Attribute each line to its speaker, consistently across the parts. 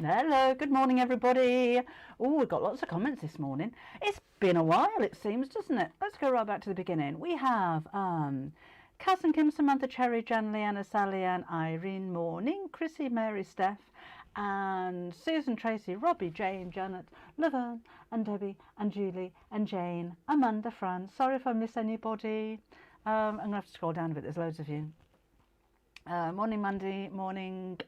Speaker 1: Hello, good morning everybody. Oh, we've got lots of comments this morning. It's been a while it seems, doesn't it? Let's go right back to the beginning. We have Cass and Kim, Samantha, Cherry, Jan, Leanna, Sally and Irene, morning, Chrissy, Mary, Steph and Susan, Tracy, Robbie, Jane, Janet, Laverne and Debbie and Julie and Jane, Amanda, Fran. Sorry if I miss anybody. I'm going to have to scroll down a bit, there's loads of you. Morning Mandy, morning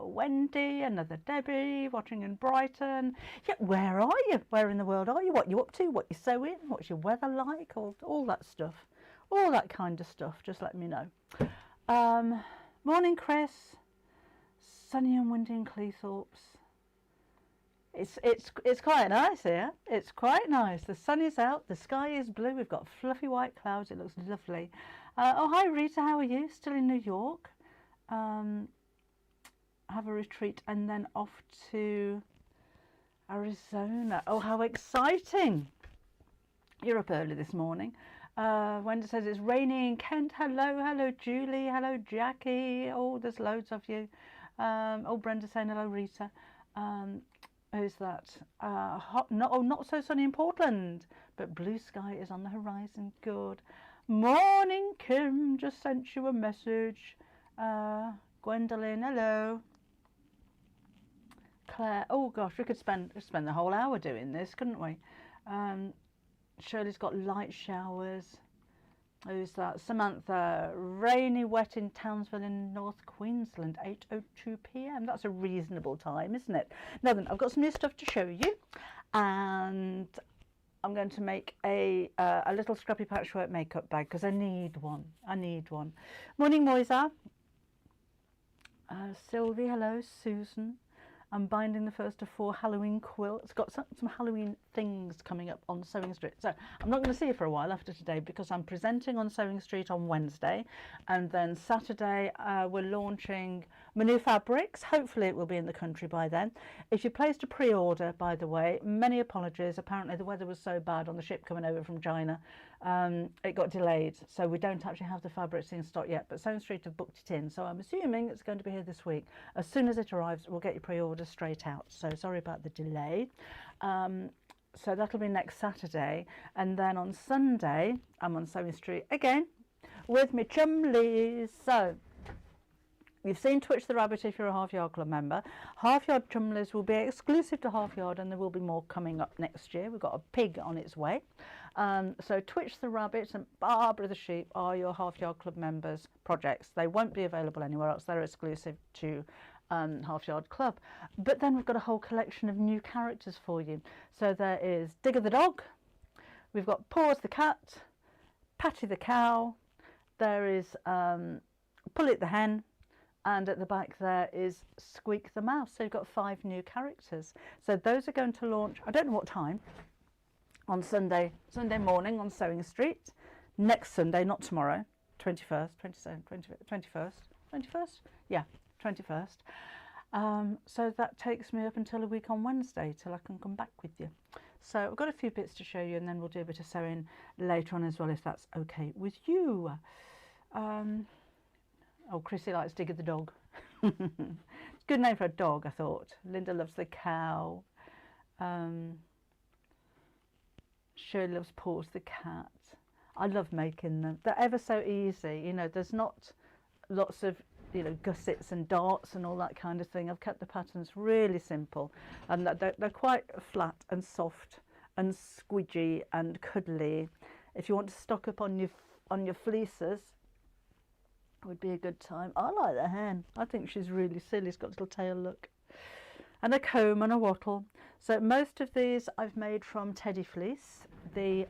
Speaker 1: Wendy, another Debbie, watching in Brighton. Yeah, where are you? Where in the world are you? What you up to? What you sewing? What's your weather like? All that stuff. All that kind of stuff. Just let me know. Morning Chris. Sunny and windy in Cleethorpes. It's quite nice here. It's quite nice. The sun is out. The sky is blue. We've got fluffy white clouds. It looks lovely. Oh, hi Rita, how are you? Still in New York. Have a retreat and then off to Arizona. Oh, how exciting. You're up early this morning. Wendy says it's raining in Kent. Hello Julie. Hello Jackie. Oh, there's loads of you. Oh, Brenda saying hello Rita. Who's that? Not so sunny in Portland, but blue sky is on the horizon. Good. Morning, Kim. Just sent you a message. Gwendolyn, hello. Claire. Oh gosh, we could spend the whole hour doing this, couldn't we? Shirley's got light showers. Who's that? Samantha. Rainy, wet in Townsville in North Queensland. 8:02 p.m. That's a reasonable time, isn't it? Now then, I've got some new stuff to show you, and I'm going to make a little scrappy patchwork makeup bag because I need one. Morning, Moisa. Sylvie, hello. Susan. I'm binding the first of 4 Halloween quilts. Got some Halloween things coming up on Sewing Street. So I'm not going to see you for a while after today because I'm presenting on Sewing Street on Wednesday. And then Saturday we're launching my new fabrics. Hopefully it will be in the country by then. If you placed a pre-order, by the way, many apologies. Apparently the weather was so bad on the ship coming over from China. It got delayed. So we don't actually have the fabrics in stock yet. But Sewing Street have booked it in. So I'm assuming it's going to be here this week. As soon as it arrives, we'll get your pre-order straight out. So sorry about the delay. So that'll be next Saturday, and then on Sunday I'm on Sewing Street again with Meetthe Cumleys. So you've seen Twitch the Rabbit if you're a Half Yard Club member. Half Yard Cumleys will be exclusive to Half Yard, and there will be more coming up next year. We've got a pig on its way. So Twitch the Rabbit and Barbara the Sheep are your Half Yard Club members' projects. They won't be available anywhere else. They're exclusive to Half Yard Club. But then we've got a whole collection of new characters for you. So there is Digger the dog, we've got Paws the cat, Patty the cow, there is Pullet the hen, and at the back there is Squeak the mouse. So you've got 5 new characters. So those are going to launch, I don't know what time, on Sunday morning on Sewing Street. Next Sunday, not tomorrow, 21st, 21st? Yeah, 21st. So that takes me up until a week on Wednesday till I can come back with you. So I've got a few bits to show you, and then we'll do a bit of sewing later on as well, if that's okay with you. Oh, Chrissy likes Digger the dog. Good name for a dog, I thought. Linda loves the cow. Shirley loves Paws the cat. I love making them. They're ever so easy. You know, there's not lots of gussets and darts and all that kind of thing. I've kept the patterns really simple, and they're quite flat and soft and squidgy and cuddly. If you want to stock up on your fleeces, it would be a good time. I like the hen. I think she's really silly. She's got a little tail look, and a comb and a wattle. So most of these I've made from teddy fleece. The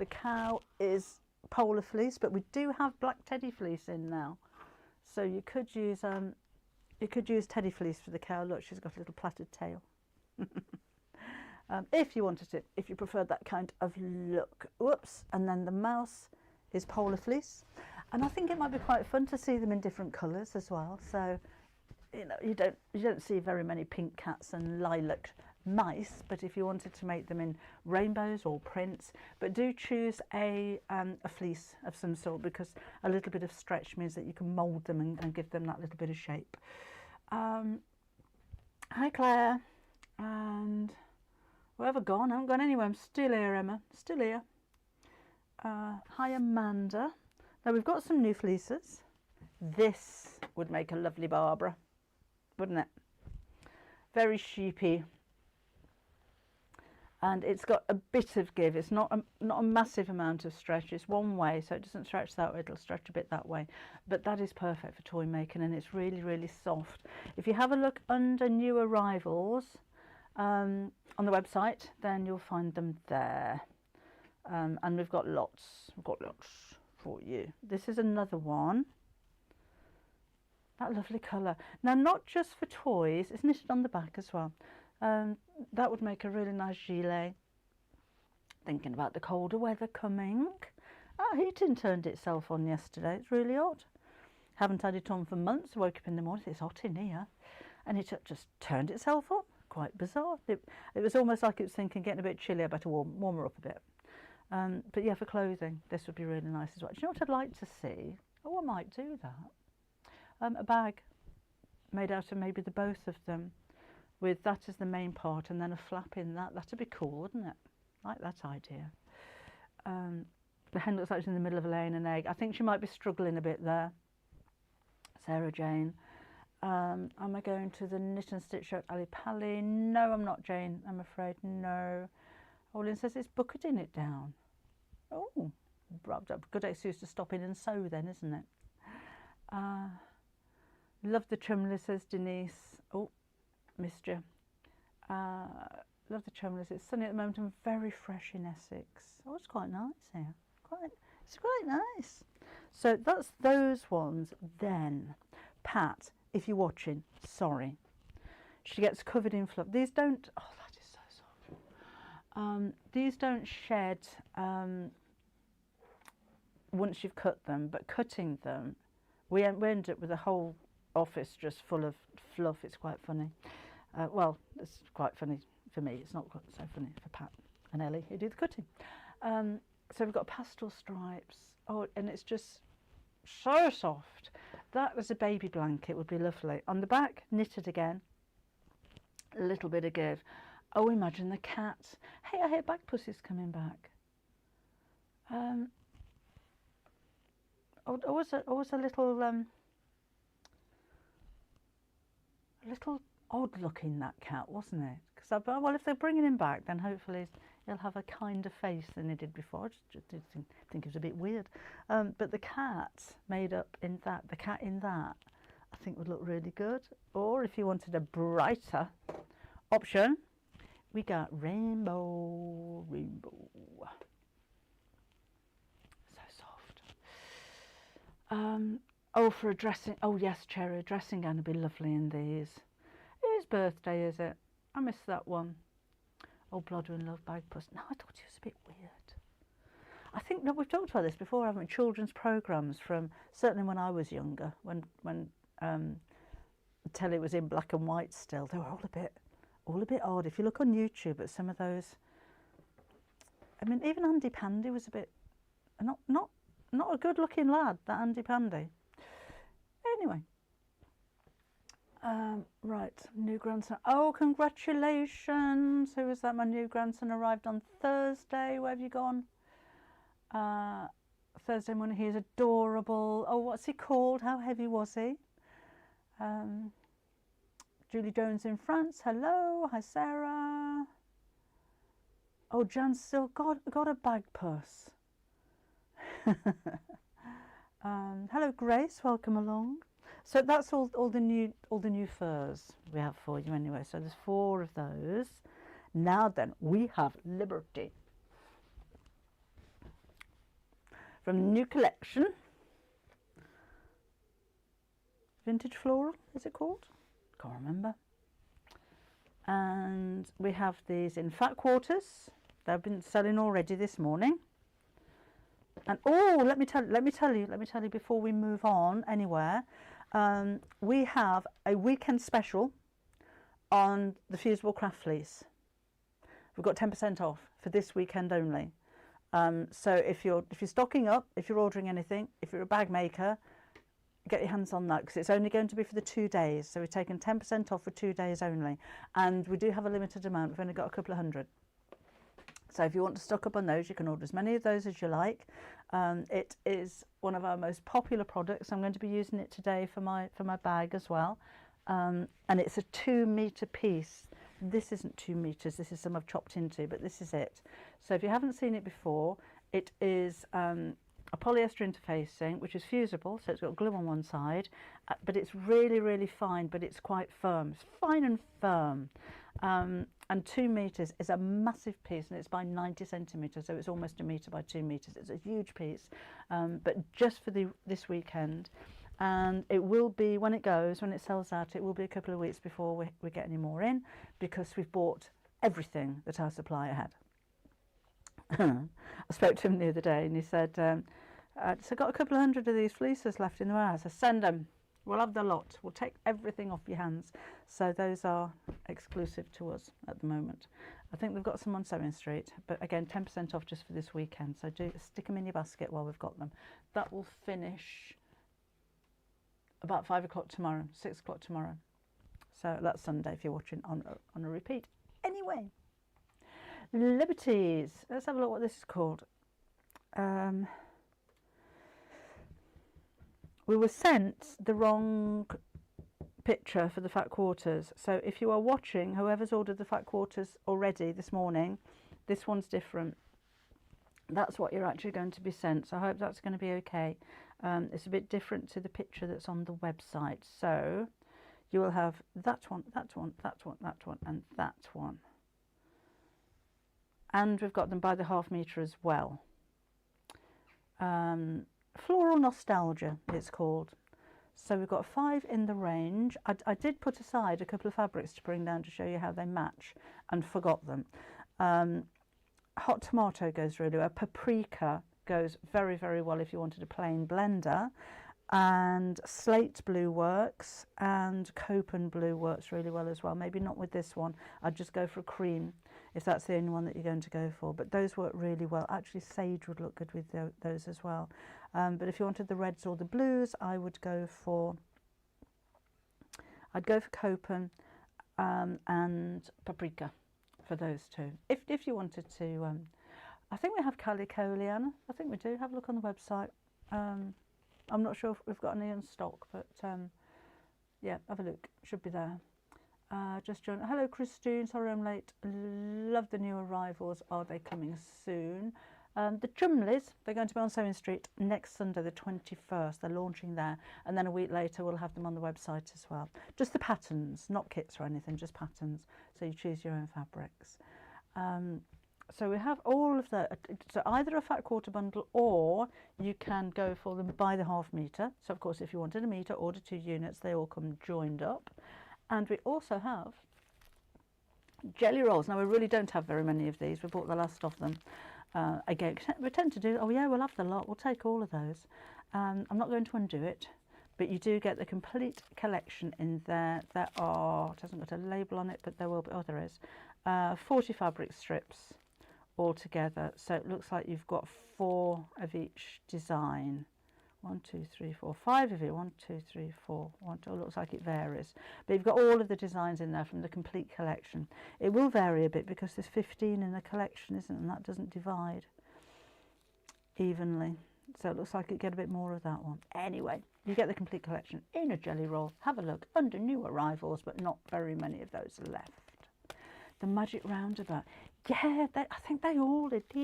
Speaker 1: cow is polar fleece, but we do have black teddy fleece in now. So you could use teddy fleece for the cow. Look, she's got a little plaited tail. If you wanted it, if you preferred that kind of look. Whoops! And then the mouse is polar fleece, and I think it might be quite fun to see them in different colours as well. So you don't see very many pink cats and lilac mice, but if you wanted to make them in rainbows or prints, but do choose a fleece of some sort, because a little bit of stretch means that you can mould them and give them that little bit of shape. Hi Claire, and where have I gone? I haven't gone anywhere. I'm still here, Emma. Still here. Hi Amanda. Now we've got some new fleeces. This would make a lovely Barbara, wouldn't it? Very sheepy, and it's got a bit of give. It's not a massive amount of stretch. It's one way, so it doesn't stretch that way. It'll stretch a bit that way, but that is perfect for toy making, and it's really, really soft. If you have a look under new arrivals on the website, then you'll find them there. And we've got lots. We've got lots for you. This is another one. That lovely colour. Now, not just for toys, it's knitted on the back as well. That would make a really nice gilet. Thinking about the colder weather coming. Our heating turned itself on yesterday. It's really odd. Haven't had it on for months. Woke up in the morning, it's hot in here. And it just turned itself on. Quite bizarre. It was almost like it was thinking, getting a bit chilly, I better warm her up a bit. But yeah, for clothing, this would be really nice as well. Do you know what I'd like to see? Oh, I might do that. A bag made out of maybe the both of them, with that as the main part and then a flap in that. That'd be cool, wouldn't it? I like that idea. The hen looks like she's in the middle of laying an egg. I think she might be struggling a bit there. Sarah Jane. Am I going to the knit and stitch at Ali Pally? No, I'm not, Jane. I'm afraid, no. Olin says it's bucketing it down. Oh, good excuse to stop in and sew then, isn't it? Love the Cumleys, says Denise. Oh, missed you. Love the Cumleys. It's sunny at the moment and very fresh in Essex. Oh, it's quite nice here. It's quite nice. So that's those ones. Then, Pat, if you're watching, sorry. She gets covered in fluff. These don't. Oh, that is so soft. These don't shed once you've cut them, but cutting them, we end up with a whole office just full of fluff. It's quite funny. Well, it's quite funny for me. It's not so funny for Pat and Ellie who do the cutting. So we've got pastel stripes. Oh, and it's just so soft. That as a baby blanket would be lovely. On the back, knitted again. A little bit of give. Oh, imagine the cat. Hey, I hear Bag Pussy's coming back. Always a little odd-looking, that cat, wasn't it? Because well, if they're bringing him back, then hopefully he'll have a kinder face than he did before. I just think it was a bit weird. But the cat made up in that, the cat in that, I think would look really good. Or if you wanted a brighter option, we got rainbow. So soft. Oh, for a dressing, oh yes, Cherry, a dressing gown would be lovely in these. Whose birthday is it? I missed that one. Oh, Blood and Love Bag Puss. No, I thought it was a bit weird. I think, no, we've talked about this before, haven't we? Children's programmes from, certainly when I was younger, when telly was in black and white still, they were all a bit odd. If you look on YouTube at some of those, I mean, even Andy Pandy was a bit, not a good looking lad, that Andy Pandy. Anyway, right, new grandson. Oh, congratulations. Who was that? My new grandson arrived on Thursday. Where have you gone? Thursday morning. He's adorable. Oh, what's he called? How heavy was he? Julie Jones in France. Hello. Hi, Sarah. Oh, Jan's still got a bag puss. Hello, Grace. Welcome along. So that's all the new furs we have for you anyway. So there's 4 of those. Now then, we have Liberty from the new collection. Vintage Floral, is it called? Can't remember. And we have these in fat quarters. They've been selling already this morning. And oh, let me tell you before we move on anywhere. We have a weekend special on the Fusible craft fleece. We've got 10% off for this weekend only. So if you're stocking up, if you're ordering anything, if you're a bag maker, get your hands on that, because it's only going to be for the 2 days. So we've taken 10% off for 2 days only, and we do have a limited amount. We've only got a couple of hundred. So if you want to stock up on those, you can order as many of those as you like. It is one of our most popular products. I'm going to be using it today for my bag as well. And it's a 2 metre piece. This isn't 2 meters, this is some I've chopped into, but this is it. So if you haven't seen it before, it is a polyester interfacing, which is fusible, so it's got glue on one side, but it's really, really fine, but it's quite firm. It's fine and firm. And 2 meters is a massive piece, and it's by 90 centimeters, so it's almost 1 meter by 2 meters. It's a huge piece, but just for this weekend. And it will be, when it sells out, it will be a couple of weeks before we get any more in, because we've bought everything that our supplier had. I spoke to him the other day, and he said, so I've got a couple of hundred of these fleeces left in the warehouse. I send them. We'll have the lot. We'll take everything off your hands. So those are exclusive to us at the moment. I think we've got some on Sewing Street, but again, 10% off just for this weekend. So do stick them in your basket while we've got them. That will finish about 5 o'clock tomorrow, 6 o'clock tomorrow. So that's Sunday if you're watching on a repeat. Anyway, Liberties. Let's have a look what this is called. We were sent the wrong picture for the fat quarters. So if you are watching, whoever's ordered the fat quarters already this morning, this one's different. That's what you're actually going to be sent. So I hope that's going to be okay. It's a bit different to the picture that's on the website. So you will have that one, that one, that one, that one, and that one. And we've got them by the ½ metre as well. Floral Nostalgia, it's called. So we've got 5 in the range. I did put aside a couple of fabrics to bring down to show you how they match, and forgot them. Hot Tomato goes really well. Paprika goes very, very well if you wanted a plain blender. And Slate Blue works, and Copen Blue works really well as well. Maybe not with this one. I'd just go for a cream if that's the only one that you're going to go for. But those work really well. Actually, sage would look good with those as well. But if you wanted the reds or the blues, I'd go for Copen and Paprika for those two. If you wanted to, I think we have Calico, Leanna. I think we do. Have a look on the website. I'm not sure if we've got any in stock, but yeah, have a look. Should be there. Just joined. Hello, Christine. Sorry I'm late. Love the new arrivals. Are they coming soon? The Cumleys, they're going to be on Sewing Street next Sunday, the 21st. They're launching there, and then a week later we'll have them on the website as well. Just the patterns, not kits or anything, just patterns. So you choose your own fabrics. So we have all of the, so either a fat quarter bundle, or you can go for them by the ½ metre. So of course if you wanted a metre, order 2 units, they all come joined up. And we also have jelly rolls. Now we really don't have very many of these, we bought the last of them. Again, we tend to do, oh yeah, we'll have the lot, we'll take all of those. I'm not going to undo it, but you do get the complete collection in there. There are, it hasn't got a label on it, but there will be, oh there is, 40 fabric strips altogether. So it looks like you've got 4 of each design. 1, 2, 3, 4, 5 of it. 1, 2, 3, 4. 1, 2. It looks like it varies, but you've got all of the designs in there from the complete collection. It will vary a bit because there's 15 in the collection, isn't it? And that doesn't divide evenly. So it looks like you get a bit more of that one. Anyway, you get the complete collection in a jelly roll. Have a look under new arrivals, but not very many of those left. The Magic Roundabout. Yeah, I think they all did. Oh,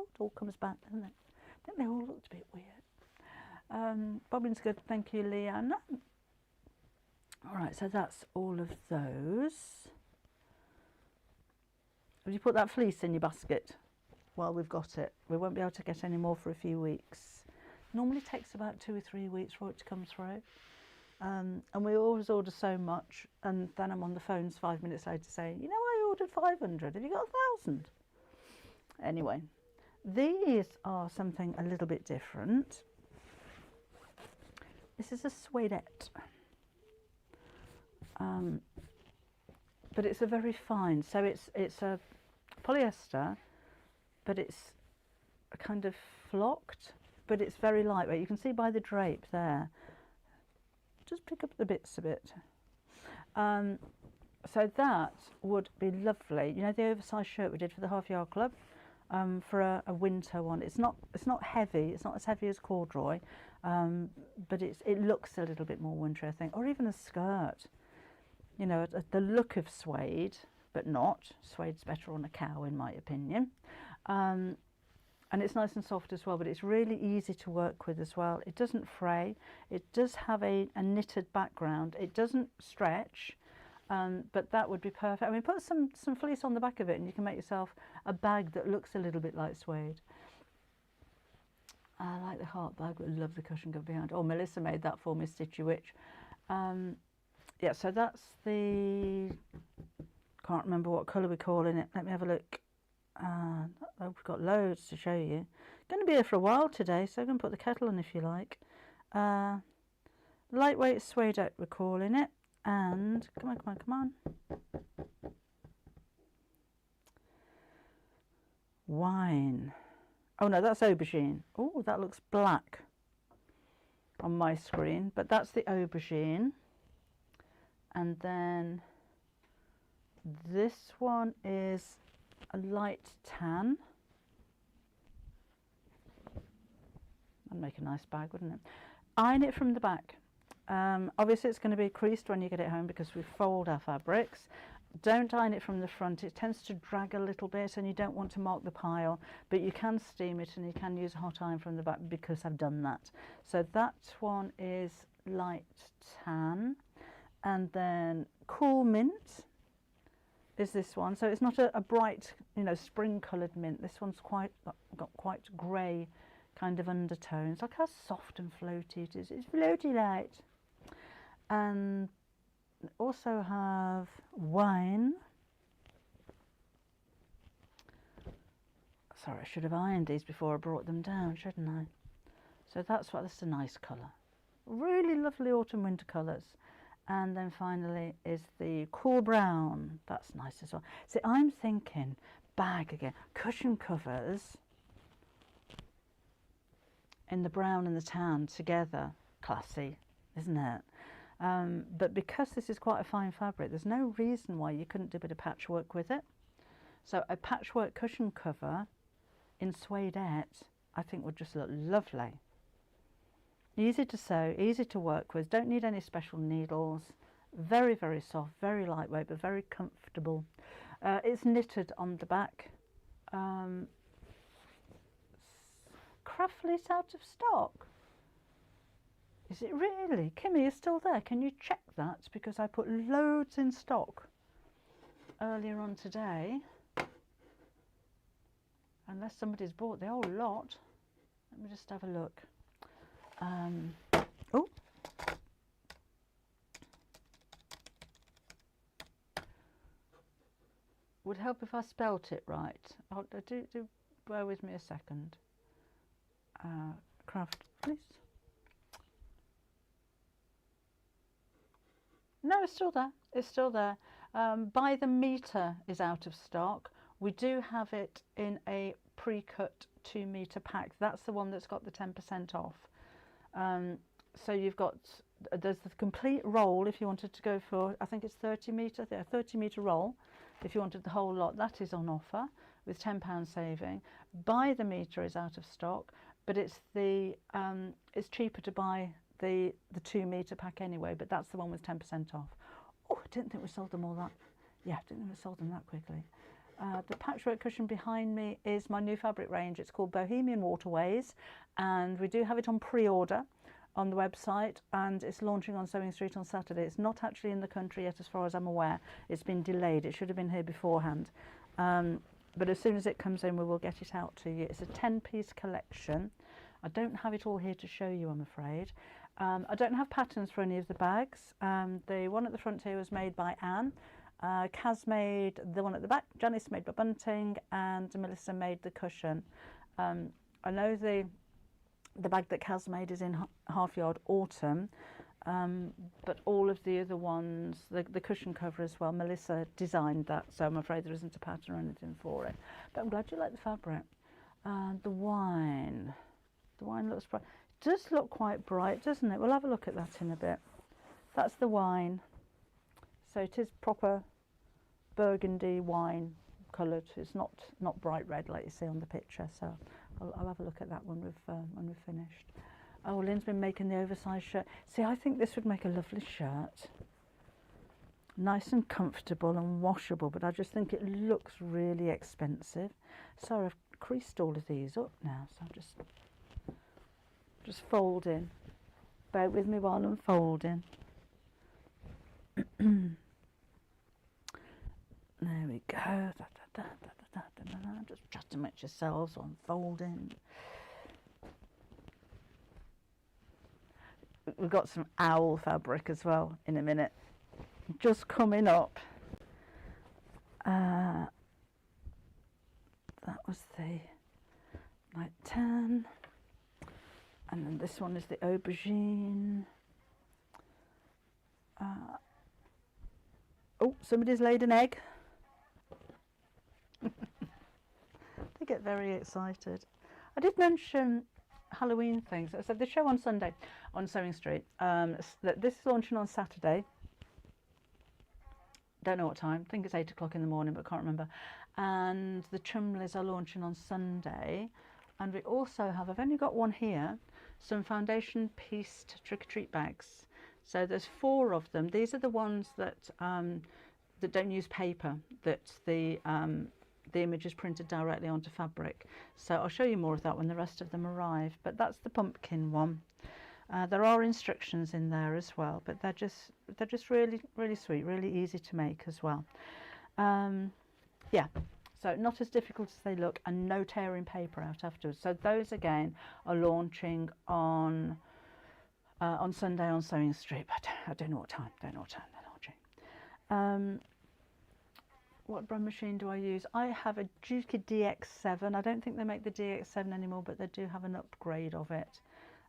Speaker 1: it all comes back, doesn't it? I think they all looked a bit weird. Bobbin's good, thank you, Leanne. All right, so that's all of those. Have you put that fleece in your basket? Well, we've got it. We won't be able to get any more for a few weeks. Normally takes about 2 or 3 weeks for it to come through. And we always order so much, and then I'm on the phones 5 minutes later saying, you know, I ordered 500. Have you got 1,000? Anyway, these are something a little bit different. This is a Suedeette. But it's a very fine, so it's a polyester, but it's a kind of flocked. but it's very lightweight. You can see by the drape there. Just pick up the bits a bit. So that would be lovely. You know, the oversized shirt we did for the Half Yard Club, for a winter one. It's not heavy. It's not as heavy as corduroy, but it looks a little bit more wintry, I think. Or even a skirt. You know, the look of suede, but not. Suede's better on a cow, in my opinion. And it's nice and soft as well, but it's really easy to work with as well. It doesn't fray. It does have a knitted background. It doesn't stretch, but that would be perfect. I mean, put some fleece on the back of it and you can make yourself a bag that looks a little bit like suede. I like the heart bag, but I love the cushion cover behind. Oh, Melissa made that for me, Stitchy Witch. Yeah, so that's the... Can't remember what colour we're calling it. Let me have a look. We've got loads to show you. Going to be here for a while today, so I'm going to put the kettle on if you like. Lightweight Suedeette we're calling it. And come on, come on, come on. Wine. Oh no, that's aubergine. Oh, that looks black on my screen, but that's the aubergine. And then this one is a light tan. That'd make a nice bag, wouldn't it? Iron it from the back. Obviously it's going to be creased when you get it home because we fold our fabrics. Don't iron it from the front. It tends to drag a little bit and you don't want to mark the pile, but you can steam it and you can use a hot iron from the back because I've done that. So that one is light tan. And then cool mint is this one. So it's not a bright, you know, spring coloured mint. This one's got quite grey kind of undertones. Look how soft and floaty it is. It's floaty light. And also have wine. Sorry, I should have ironed these before I brought them down, shouldn't I? So that's a nice colour. Really lovely autumn winter colours. And then finally is the cool brown. That's nice as well. See, I'm thinking bag again. Cushion covers in the brown and the tan together. Classy, isn't it? But because this is quite a fine fabric, there's no reason why you couldn't do a bit of patchwork with it. So a patchwork cushion cover in Suedeette, I think would just look lovely. Easy to sew, easy to work with, don't need any special needles, very, very soft, very lightweight, but very comfortable. It's knitted on the back. Craft Fleece out of stock. Is it really? Kimmy is still there. Can you check that? Because I put loads in stock earlier on today. Unless somebody's bought the whole lot. Let me just have a look. Oh. Would help if I spelt it right. Do bear with me a second. Craft Fleece. No, it's still there. It's still there. By the metre is out of stock. We do have it in a pre-cut 2 metre pack. That's the one that's got the 10% off. So you've got, there's the complete roll if you wanted to go for, I think it's 30 metre, 30 metre roll. If you wanted the whole lot, that is on offer with £10 saving. By the metre is out of stock, but it's it's cheaper to buy the 2 metre pack anyway, but that's the one with 10% off. Oh, I didn't think we sold them all that. Yeah, I didn't think we sold them that quickly. The patchwork cushion behind me is my new fabric range. It's called Bohemian Waterways, and we do have it on pre-order on the website, and it's launching on Sewing Street on Saturday. It's not actually in the country yet as far as I'm aware. It's been delayed. It should have been here beforehand. But as soon as it comes in, we will get it out to you. It's a 10-piece collection. I don't have it all here to show you, I'm afraid. I don't have patterns for any of the bags. The one at the front here was made by Anne. Kaz made the one at the back, Janice made the bunting, and Melissa made the cushion. I know the bag that Kaz made is in Half Yard Autumn, but all of the other ones, the cushion cover as well, Melissa designed that, so I'm afraid there isn't a pattern or anything for it. But I'm glad you like the fabric. The wine. The wine looks bright. It does look quite bright, doesn't it? We'll have a look at that in a bit. That's the wine. So it is proper burgundy wine coloured. It's not bright red like you see on the picture. So I'll have a look at that when we've finished. Oh, Lynn's been making the oversized shirt. See, I think this would make a lovely shirt. Nice and comfortable and washable, but I just think it looks really expensive. So I've creased all of these up now, so I'm just folding. Bear with me while I'm folding. There we go. Just to make yourselves so I'm folding. We've got some owl fabric as well in a minute. Just coming up. That was the night 10. And then this one is the aubergine. Oh, somebody's laid an egg. They get very excited. I did mention Halloween things. So the show on Sunday on Sewing Street. This is launching on Saturday. Don't know what time. I think it's 8 o'clock in the morning, but can't remember. And the Cumleys are launching on Sunday. And we also have, I've only got one here, some foundation pieced trick-or-treat bags. So there's 4 of them. These are the ones that that don't use paper, that the image is printed directly onto fabric. So I'll show you more of that when the rest of them arrive. But that's the pumpkin one. There are instructions in there as well, but they're just really sweet, really easy to make as well. Yeah, so not as difficult as they look, and no tearing paper out afterwards. So those again are launching on Sunday on Sewing Street, but I don't know what time. They're launching. What brand machine do I use? I have a Juki DX7. I don't think they make the DX7 anymore, but they do have an upgrade of it.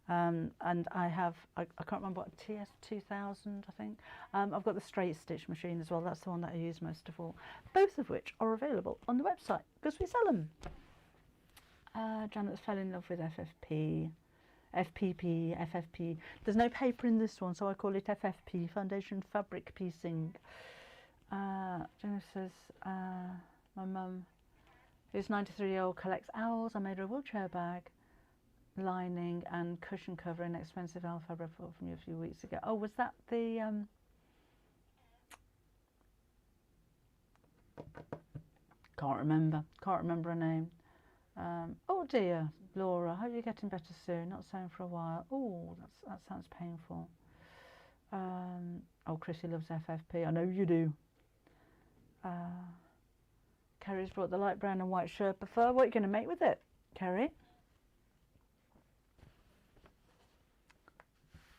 Speaker 1: And I can't remember what, TS2000 I think. I've got the straight stitch machine as well. That's the one that I use most of all. Both of which are available on the website because we sell them. Janet fell in love with FFP, FPP, FFP. There's no paper in this one, so I call it FFP, Foundation Fabric Piecing. Janet says, my mum, who's 93-year-old, collects owls. I made her a wheelchair bag, lining and cushion cover in expensive owl fabric from you a few weeks ago. Oh, was that the can't remember her name. Oh dear, Laura, hope you're getting better soon. Not sewing for a while. Oh, that sounds painful. Oh, Chrissy loves FFP. I know you do. Kerry's brought the light brown and white Sherpa fur. What are you going to make with it, Kerry?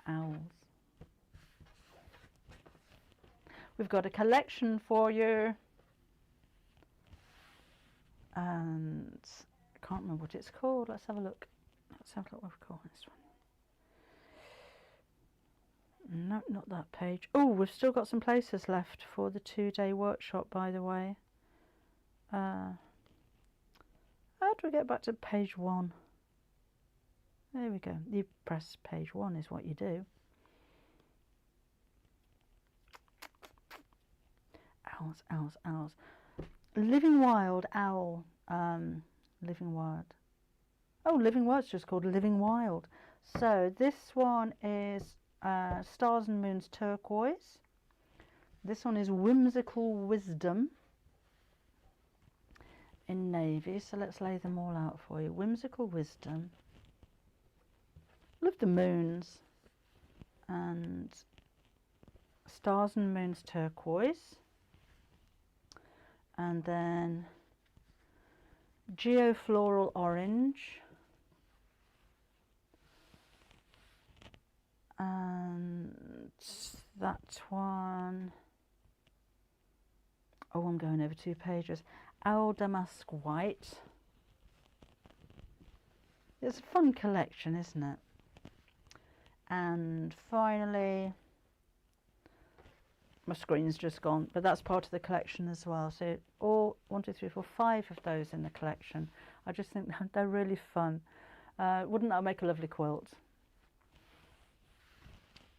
Speaker 1: Owls. We've got a collection for you, and I can't remember what it's called. Let's have a look. Let's have a look what we've called this one. No, not that page. Oh, we've still got some places left for the 2-day workshop, by the way. How do we get back to page 1? There we go. You press page 1 is what you do. Owls, owls, owls. Living Wild Owl. Living Wild. Oh, Living Wild's just called Living Wild. So this one is Stars and Moons Turquoise. This one is Whimsical Wisdom in navy. So let's lay them all out for you. Whimsical Wisdom. Love the moons, and Stars and Moons Turquoise, and then Geofloral Orange, and that one, oh, I'm going over 2 pages, Owl Damask White. It's a fun collection, isn't it? And finally, my screen's just gone, but that's part of the collection as well. So all 1, 2, 3, 4, 5 of those in the collection. I just think they're really fun. Wouldn't that make a lovely quilt?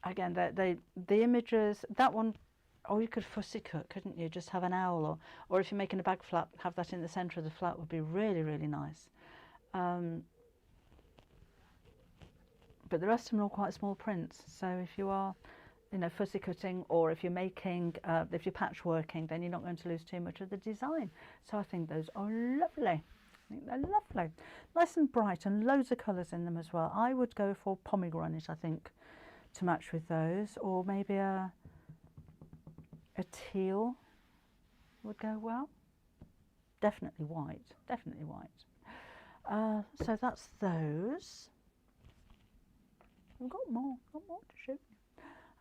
Speaker 1: Again, the images, that one, or you could fussy cut, couldn't you? Just have an owl, or if you're making a bag flap, have that in the centre of the flap would be really, really nice. But the rest of them are all quite small prints. So if you are, you know, fussy cutting, or if you're making, if you're patchworking, then you're not going to lose too much of the design. So I think those are lovely. I think they're lovely. Nice and bright and loads of colours in them as well. I would go for pomegranate, I think, to match with those, or maybe a teal would go well. Definitely white, definitely white. So that's those. We've got more to show you.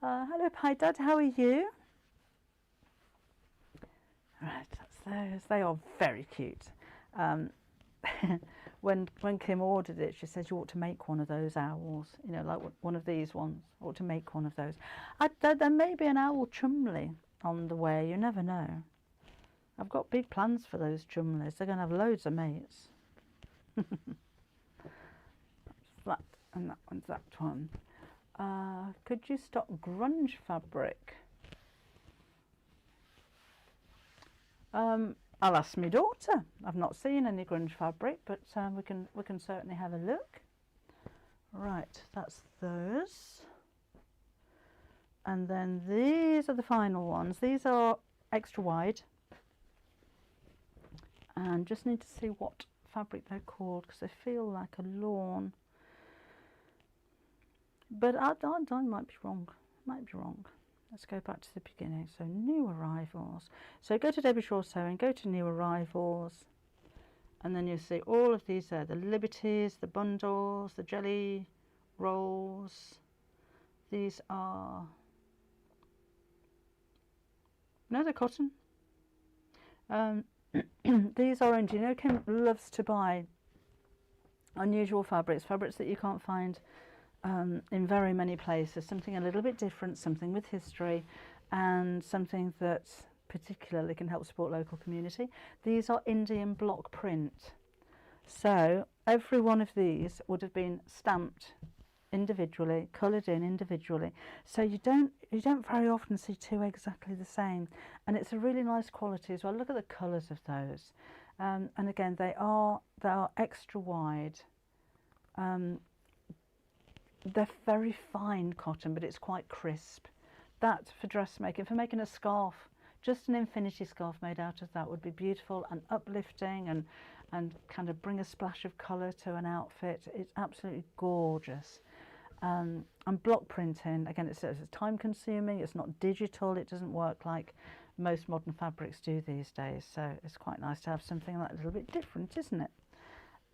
Speaker 1: Hello, Pie Dad, how are you? Right, that's those. They are very cute. When Kim ordered it, she said you ought to make one of those owls, you know, like one of these ones. I ought to make one of those. There may be an owl Cumley on the way, you never know. I've got big plans for those Cumleys. They're going to have loads of mates. That's that, and that one's that one. Could you stock grunge fabric? I'll ask my daughter. I've not seen any grunge fabric, but we can certainly have a look. Right, that's those. And then these are the final ones. These are extra wide. And just need to see what fabric they're called, because they feel like a lawn. But I might be wrong. Might be wrong. Let's go back to the beginning. So new arrivals. So go to Debbie Shaw Sewing, go to new arrivals, and then you'll see all of these there. The Liberties, the bundles, the jelly rolls. These are, no, they're cotton. These orange. You know, Kim loves to buy unusual fabrics that you can't find in very many places, something a little bit different, something with history, and something that particularly can help support local community. These are Indian block print, so every one of these would have been stamped individually, coloured in individually, so you don't very often see two exactly the same, and it's a really nice quality as well. Look at the colours of those, and again they are extra wide. They're very fine cotton, but it's quite crisp. That for dressmaking, for making a scarf, just an infinity scarf made out of that would be beautiful and uplifting, and kind of bring a splash of colour to an outfit. It's absolutely gorgeous. And block printing, again, it's time consuming, it's not digital, it doesn't work like most modern fabrics do these days, so it's quite nice to have something like a little bit different, isn't it?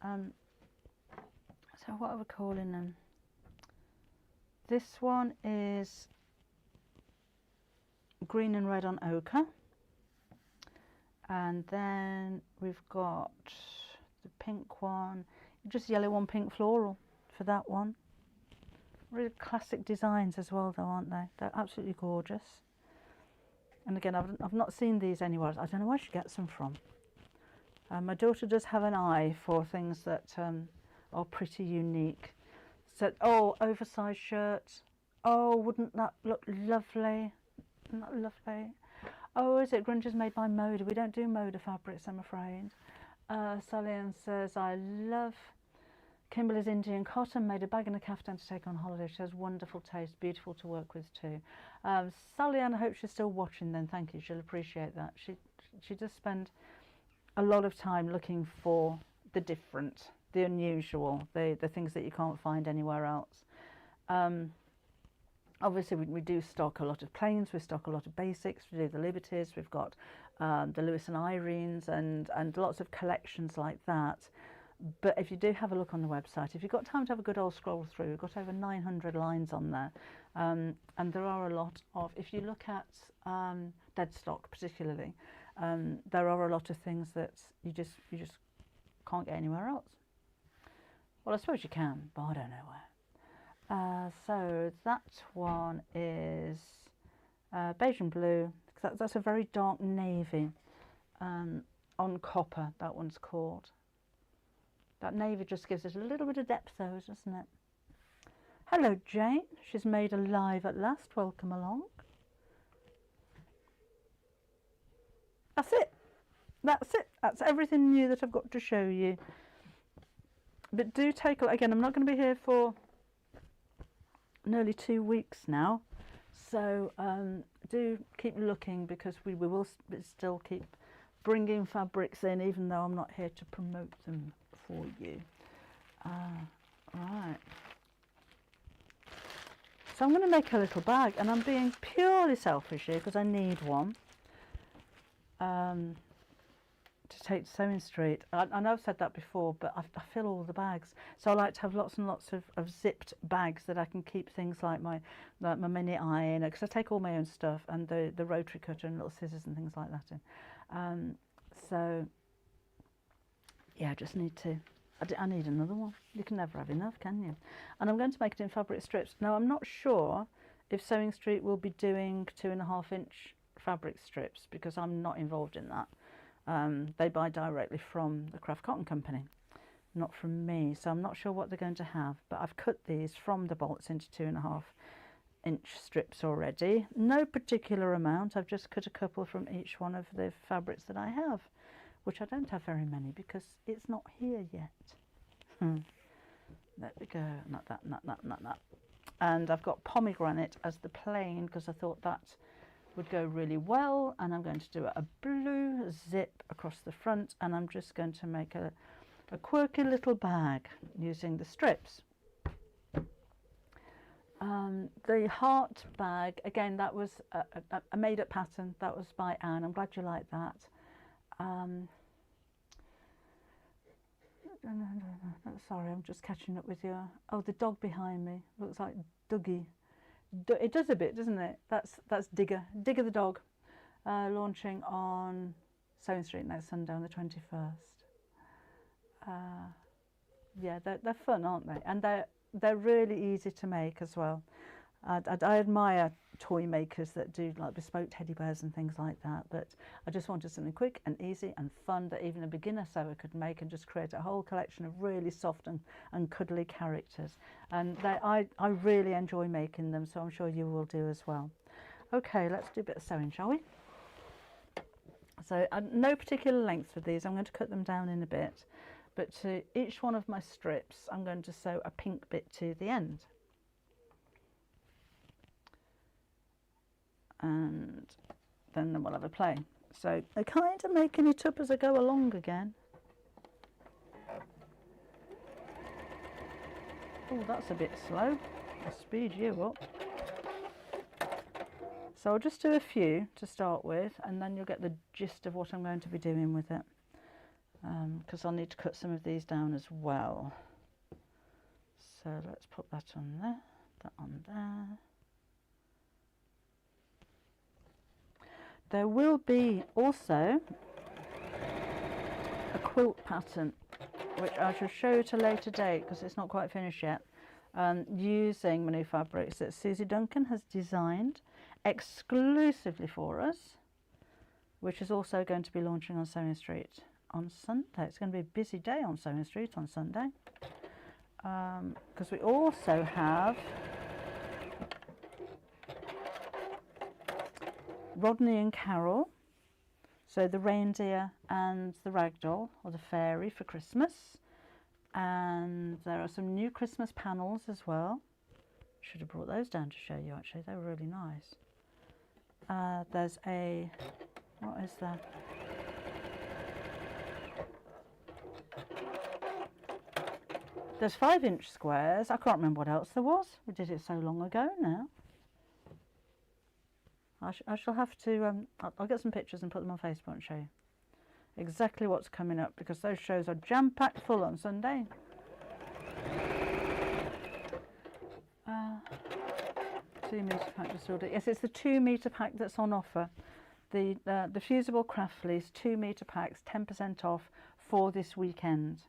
Speaker 1: So what are we calling them? This one is green and red on ochre, and then we've got the pink one, just yellow on pink floral for that one. Really classic designs as well though, aren't they? They're absolutely gorgeous. And again, I've not seen these anywhere else. I don't know where she gets them from. My daughter does have an eye for things that are pretty unique. So, oh, oversized shirts. Oh, wouldn't that look lovely? Isn't that lovely? Oh, is it? Grunge is made by Moda. We don't do Moda fabrics, I'm afraid. Sally Ann says, I love Kimberly's Indian cotton, made a bag and a caftan to take on holiday. She has wonderful taste, beautiful to work with too. Sally Ann, I hope she's still watching then. Thank you, she'll appreciate that. She does spend a lot of time looking for the different, the unusual, the things that you can't find anywhere else. Obviously we do stock a lot of plains, we stock a lot of basics, we do the Liberties, we've got the Lewis and Irenes and lots of collections like that. But if you do have a look on the website, if you've got time to have a good old scroll through, we've got over 900 lines on there, and there are a lot of, if you look at dead stock particularly, there are a lot of things that you just can't get anywhere else. Well, I suppose you can, but I don't know where. So that one is beige and blue, because that's a very dark navy on copper, that one's called. That navy just gives it a little bit of depth though, doesn't it? Hello Jane, she's made a live at last, welcome along. That's it, that's everything new that I've got to show you. But do take a look, again I'm not going to be here for nearly 2 weeks now, so do keep looking, because we will still keep bringing fabrics in, even though I'm not here to promote them for you. Right, so I'm going to make a little bag, and I'm being purely selfish here because I need one to take to Sewing Street. I know I've said that before, but I fill all the bags, so I like to have lots and lots of zipped bags that I can keep things like my mini iron, because I take all my own stuff, and the rotary cutter and little scissors and things like that in. So yeah, I just need to, I need another one. You can never have enough, can you? And I'm going to make it in fabric strips. Now I'm not sure if Sewing Street will be doing 2.5-inch fabric strips, because I'm not involved in that. They buy directly from the Craft Cotton Company, not from me, so I'm not sure what they're going to have, but I've cut these from the bolts into 2.5-inch strips already. No particular amount, I've just cut a couple from each one of the fabrics that I have, which I don't have very many because it's not here yet. There we go, not that. And I've got pomegranate as the plain, because I thought that would go really well, and I'm going to do a blue zip across the front, and I'm just going to make a quirky little bag using the strips. The heart bag, again, that was a made-up pattern. That was by Anne. I'm glad you like that. Sorry, I'm just catching up with you. Oh, the dog behind me looks like Dougie. It does a bit, doesn't it? That's Digger the dog, launching on Sewing Street next Sunday on the 21st. Yeah, they're fun, aren't they? And they're really easy to make as well. I admire toy makers that do like bespoke teddy bears and things like that, but I just wanted something quick and easy and fun that even a beginner sewer could make, and just create a whole collection of really soft and cuddly characters. And I really enjoy making them, so I'm sure you will do as well. Okay, let's do a bit of sewing, shall we? So no particular length with these, I'm going to cut them down in a bit, but to each one of my strips I'm going to sew a pink bit to the end. And then we'll have a play. So I'm kind of making it up as I go along again. Oh, that's a bit slow. I'll speed you up. So I'll just do a few to start with, and then you'll get the gist of what I'm going to be doing with it. Because I'll need to cut some of these down as well. So let's put that on there, that on there. There will be also a quilt pattern, which I shall show you at a later date because it's not quite finished yet, using Meetthe fabrics that Susie Duncan has designed exclusively for us, which is also going to be launching on Sewing Street on Sunday. It's going to be a busy day on Sewing Street on Sunday, because we also have Rodney and Carol, so the reindeer and the ragdoll, or the fairy, for Christmas. And there are some new Christmas panels as well. Should have brought those down to show you, actually. They were really nice. There's a, what is that? There's 5-inch squares. I can't remember what else there was. We did it so long ago now. I shall have to, I'll get some pictures and put them on Facebook and show you exactly what's coming up, because those shows are jam-packed full on Sunday. 2 metre pack just ordered. Yes, it's the 2 metre pack that's on offer. The Fusible Craft Fleece 2 metre packs, 10% off for this weekend.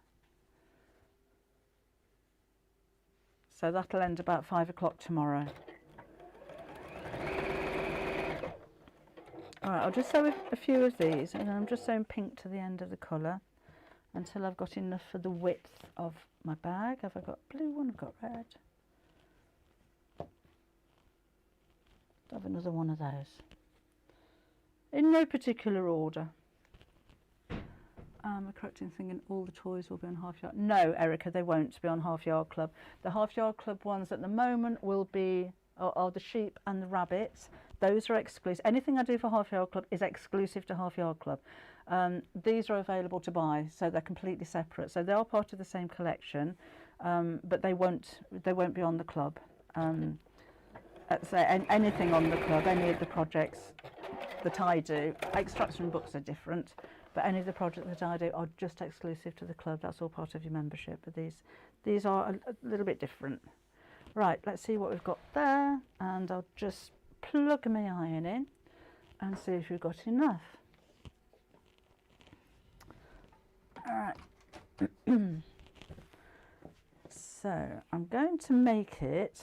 Speaker 1: So that'll end about 5 o'clock tomorrow. Alright, I'll just sew a few of these, and then I'm just sewing pink to the end of the colour. until I've got enough for the width of my bag. Have I got blue one? I've got red. I have another one of those. In no particular order. Am I correct in thinking all the toys will be on Half Yard? No, Erica, they won't be on Half Yard Club. The Half Yard Club ones at the moment will be are the sheep and the rabbits. Those are exclusive. Anything I do for Half Yard Club is exclusive to Half Yard Club. These are available to buy, so they're completely separate. So they are part of the same collection, but they won't be on the club. So anything on the club, any of the projects that I do, extracts from books are different, but any of the projects that I do are just exclusive to the club. That's all part of your membership, but these are a little bit different. Right, let's see what we've got there, and I'll just plug my iron in and see if we've got enough. All right. So I'm going to make it.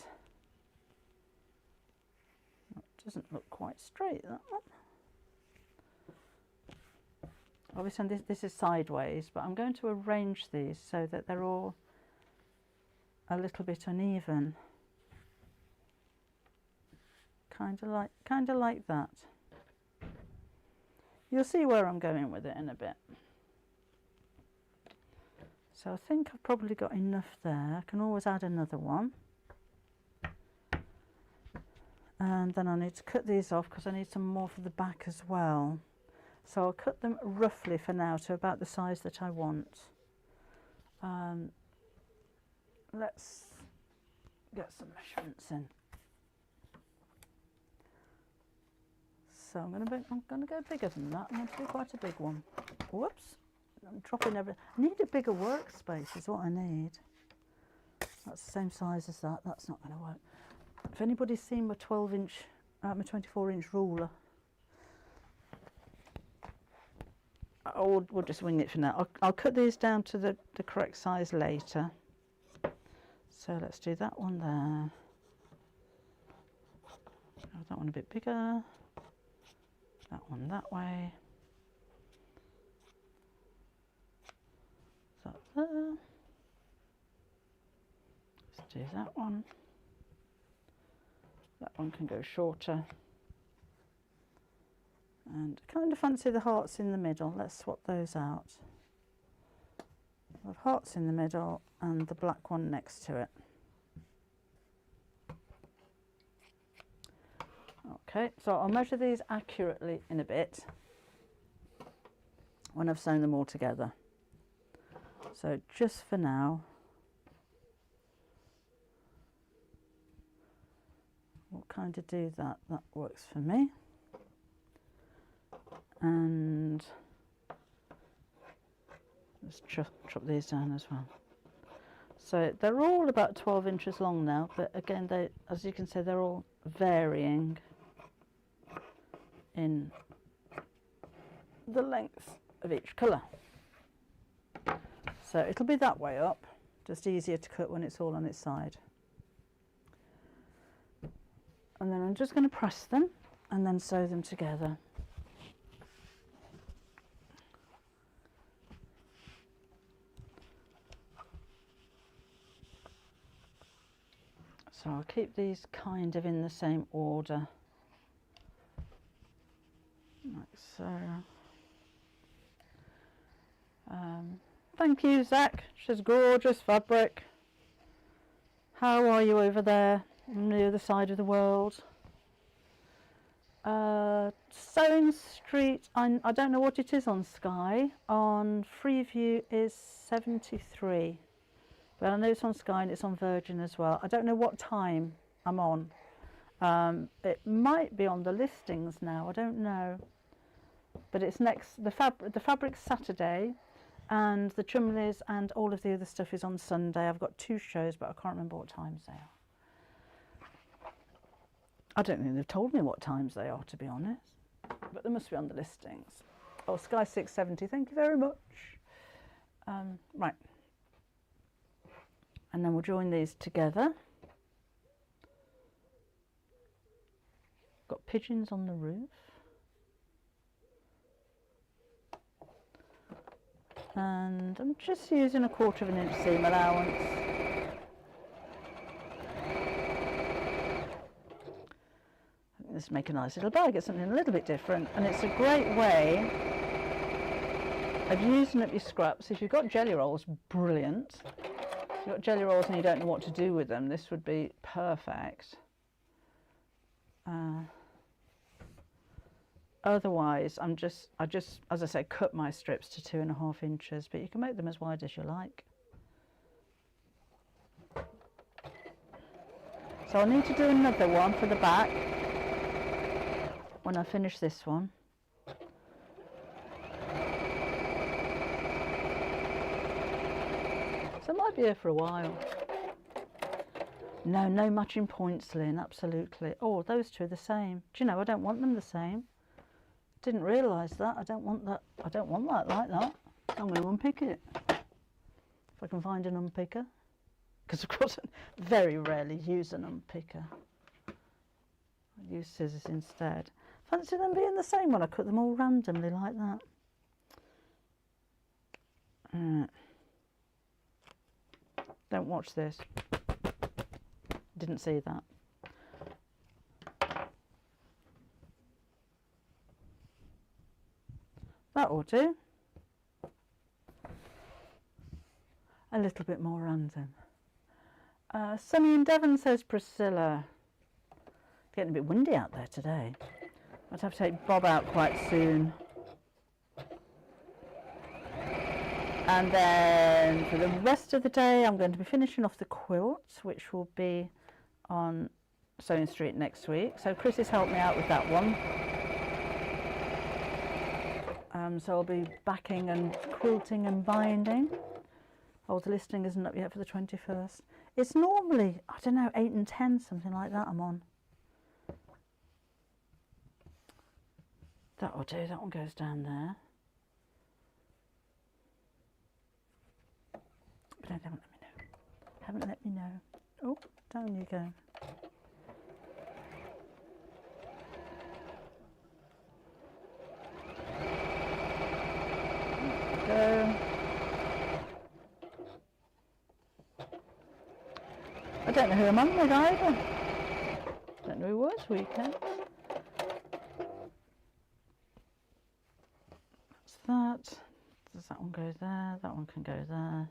Speaker 1: It doesn't look quite straight, that one. Obviously this is sideways, but I'm going to arrange these so that they're all a little bit uneven. Kind of like that. You'll see where I'm going with it in a bit. So I think I've probably got enough there. I can always add another one. And then I need to cut these off because I need some more for the back as well. So I'll cut them roughly for now to about the size that I want. Let's get some measurements in. So I'm going to go bigger than that. I'm going to do quite a big one. Whoops! I'm dropping everything. I need a bigger workspace is what I need. That's the same size as that. That's not going to work. If anybody's seen my 12-inch, my 24-inch ruler, we'll just wing it for now. I'll cut these down to the correct size later. So let's do that one there. Oh, that one a bit bigger. That one that way. That there. Let's do that one. That one can go shorter. And I kind of fancy the hearts in the middle. Let's swap those out. I have hearts in the middle and the black one next to it. Okay, so I'll measure these accurately in a bit when I've sewn them all together. So just for now, we'll kind of do that. That works for me. And let's chop these down as well. So they're all about 12 inches long now, but again, as you can see, they're all varying in the length of each colour. So it'll be that way up, just easier to cut when it's all on its side. And then I'm just going to press them and then sew them together. So I'll keep these kind of in the same order, like so. Thank you, Zach. She's gorgeous fabric. How are you over there on the other side of the world? Sewing Street, I don't know what it is on Sky. On Freeview is 73. But I know it's on Sky and it's on Virgin as well. I don't know what time I'm on. It might be on the listings now, I don't know. But it's next, the fabric's Saturday, and the Cumleys and all of the other stuff is on Sunday. I've got 2 shows, but I can't remember what times they are. I don't think they've told me what times they are, to be honest. But they must be on the listings. Oh, Sky 670, thank you very much. Right. And then we'll join these together. Got pigeons on the roof. And I'm just using 1/4 inch seam allowance. This make a nice little bag. It's something a little bit different, and it's a great way of using up your scraps. If you've got jelly rolls, brilliant. If you've got jelly rolls and you don't know what to do with them, this would be perfect. Otherwise, I just, as I say, cut my strips to 2.5 inches, but you can make them as wide as you like. So I'll need to do another one for the back when I finish this one. So I might be here for a while. No, no matching points, Lynn, absolutely. Oh, those two are the same. Do you know, I don't want them the same. Didn't realise that. I don't want that. I don't want that like that. I'm going to unpick it. If I can find an unpicker. Because of course I very rarely use an unpicker. I use scissors instead. Fancy them being the same when I cut them all randomly like that. Don't watch this. Didn't see that. That will do. A little bit more random. Sunny in Devon, says Priscilla. It's getting a bit windy out there today. I'd have to take Bob out quite soon. And then for the rest of the day, I'm going to be finishing off the quilt, which will be on Sewing Street next week. So Chris has helped me out with that one. So I'll be backing and quilting and binding. Oh, the listing isn't up yet for the 21st. It's normally, I don't know, 8 and 10, something like that I'm on. That'll do, that one goes down there. But they haven't let me know. Haven't let me know. Oh, down you go. Go. I don't know who I'm on with either. Don't know who was weekend. That's that. Does that one go there? That one can go there.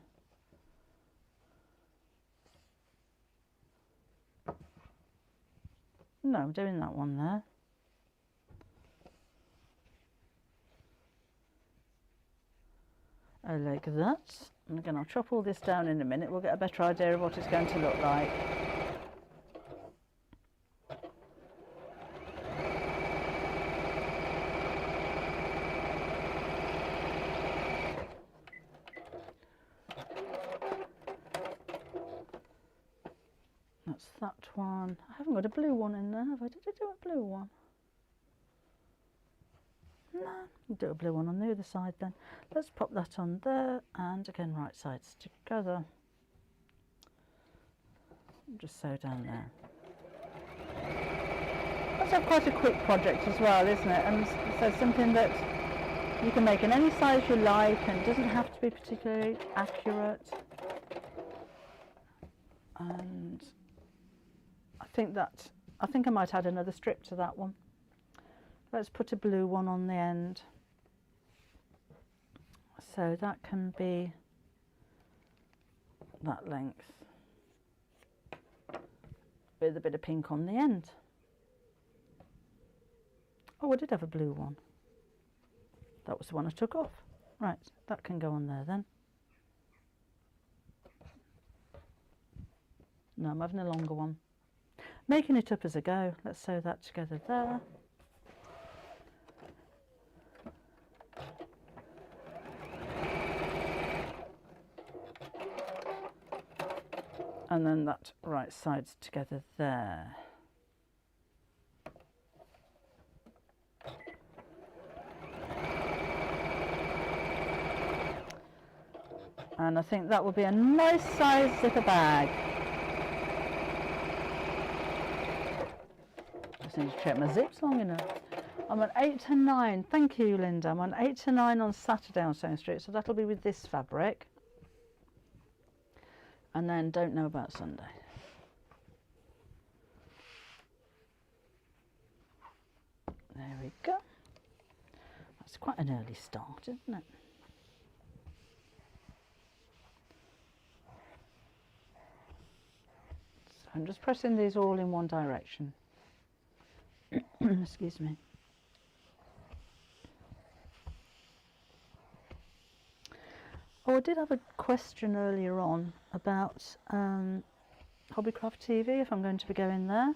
Speaker 1: No, I'm doing that one there. I like that. And again, I'll chop all this down in a minute. We'll get a better idea of what it's going to look like. That's that one. I haven't got a blue one in there, have I? Did I do a blue one? No, I'll do a blue one on the other side then. Let's pop that on there, and again, right sides together. Just sew down there. That's quite a quick project as well, isn't it? And so something that you can make in any size you like, and it doesn't have to be particularly accurate. And I think I might add another strip to that one. Let's put a blue one on the end. So that can be that length with a bit of pink on the end. Oh, I did have a blue one. That was the one I took off. Right, that can go on there then. No, I'm having a longer one. Making it up as I go. Let's sew that together there. And then that right side's together there. And I think that will be a nice size zipper bag. Just need to check my zips long enough. I'm on 8 to 9. Thank you, Linda. I'm on 8 to 9 on Saturday on Sewing Street, so that'll be with this fabric. And then don't know about Sunday. There we go. That's quite an early start, isn't it? So I'm just pressing these all in one direction. Excuse me. Oh, I did have a question earlier on about Hobbycraft TV, if I'm going to be going there,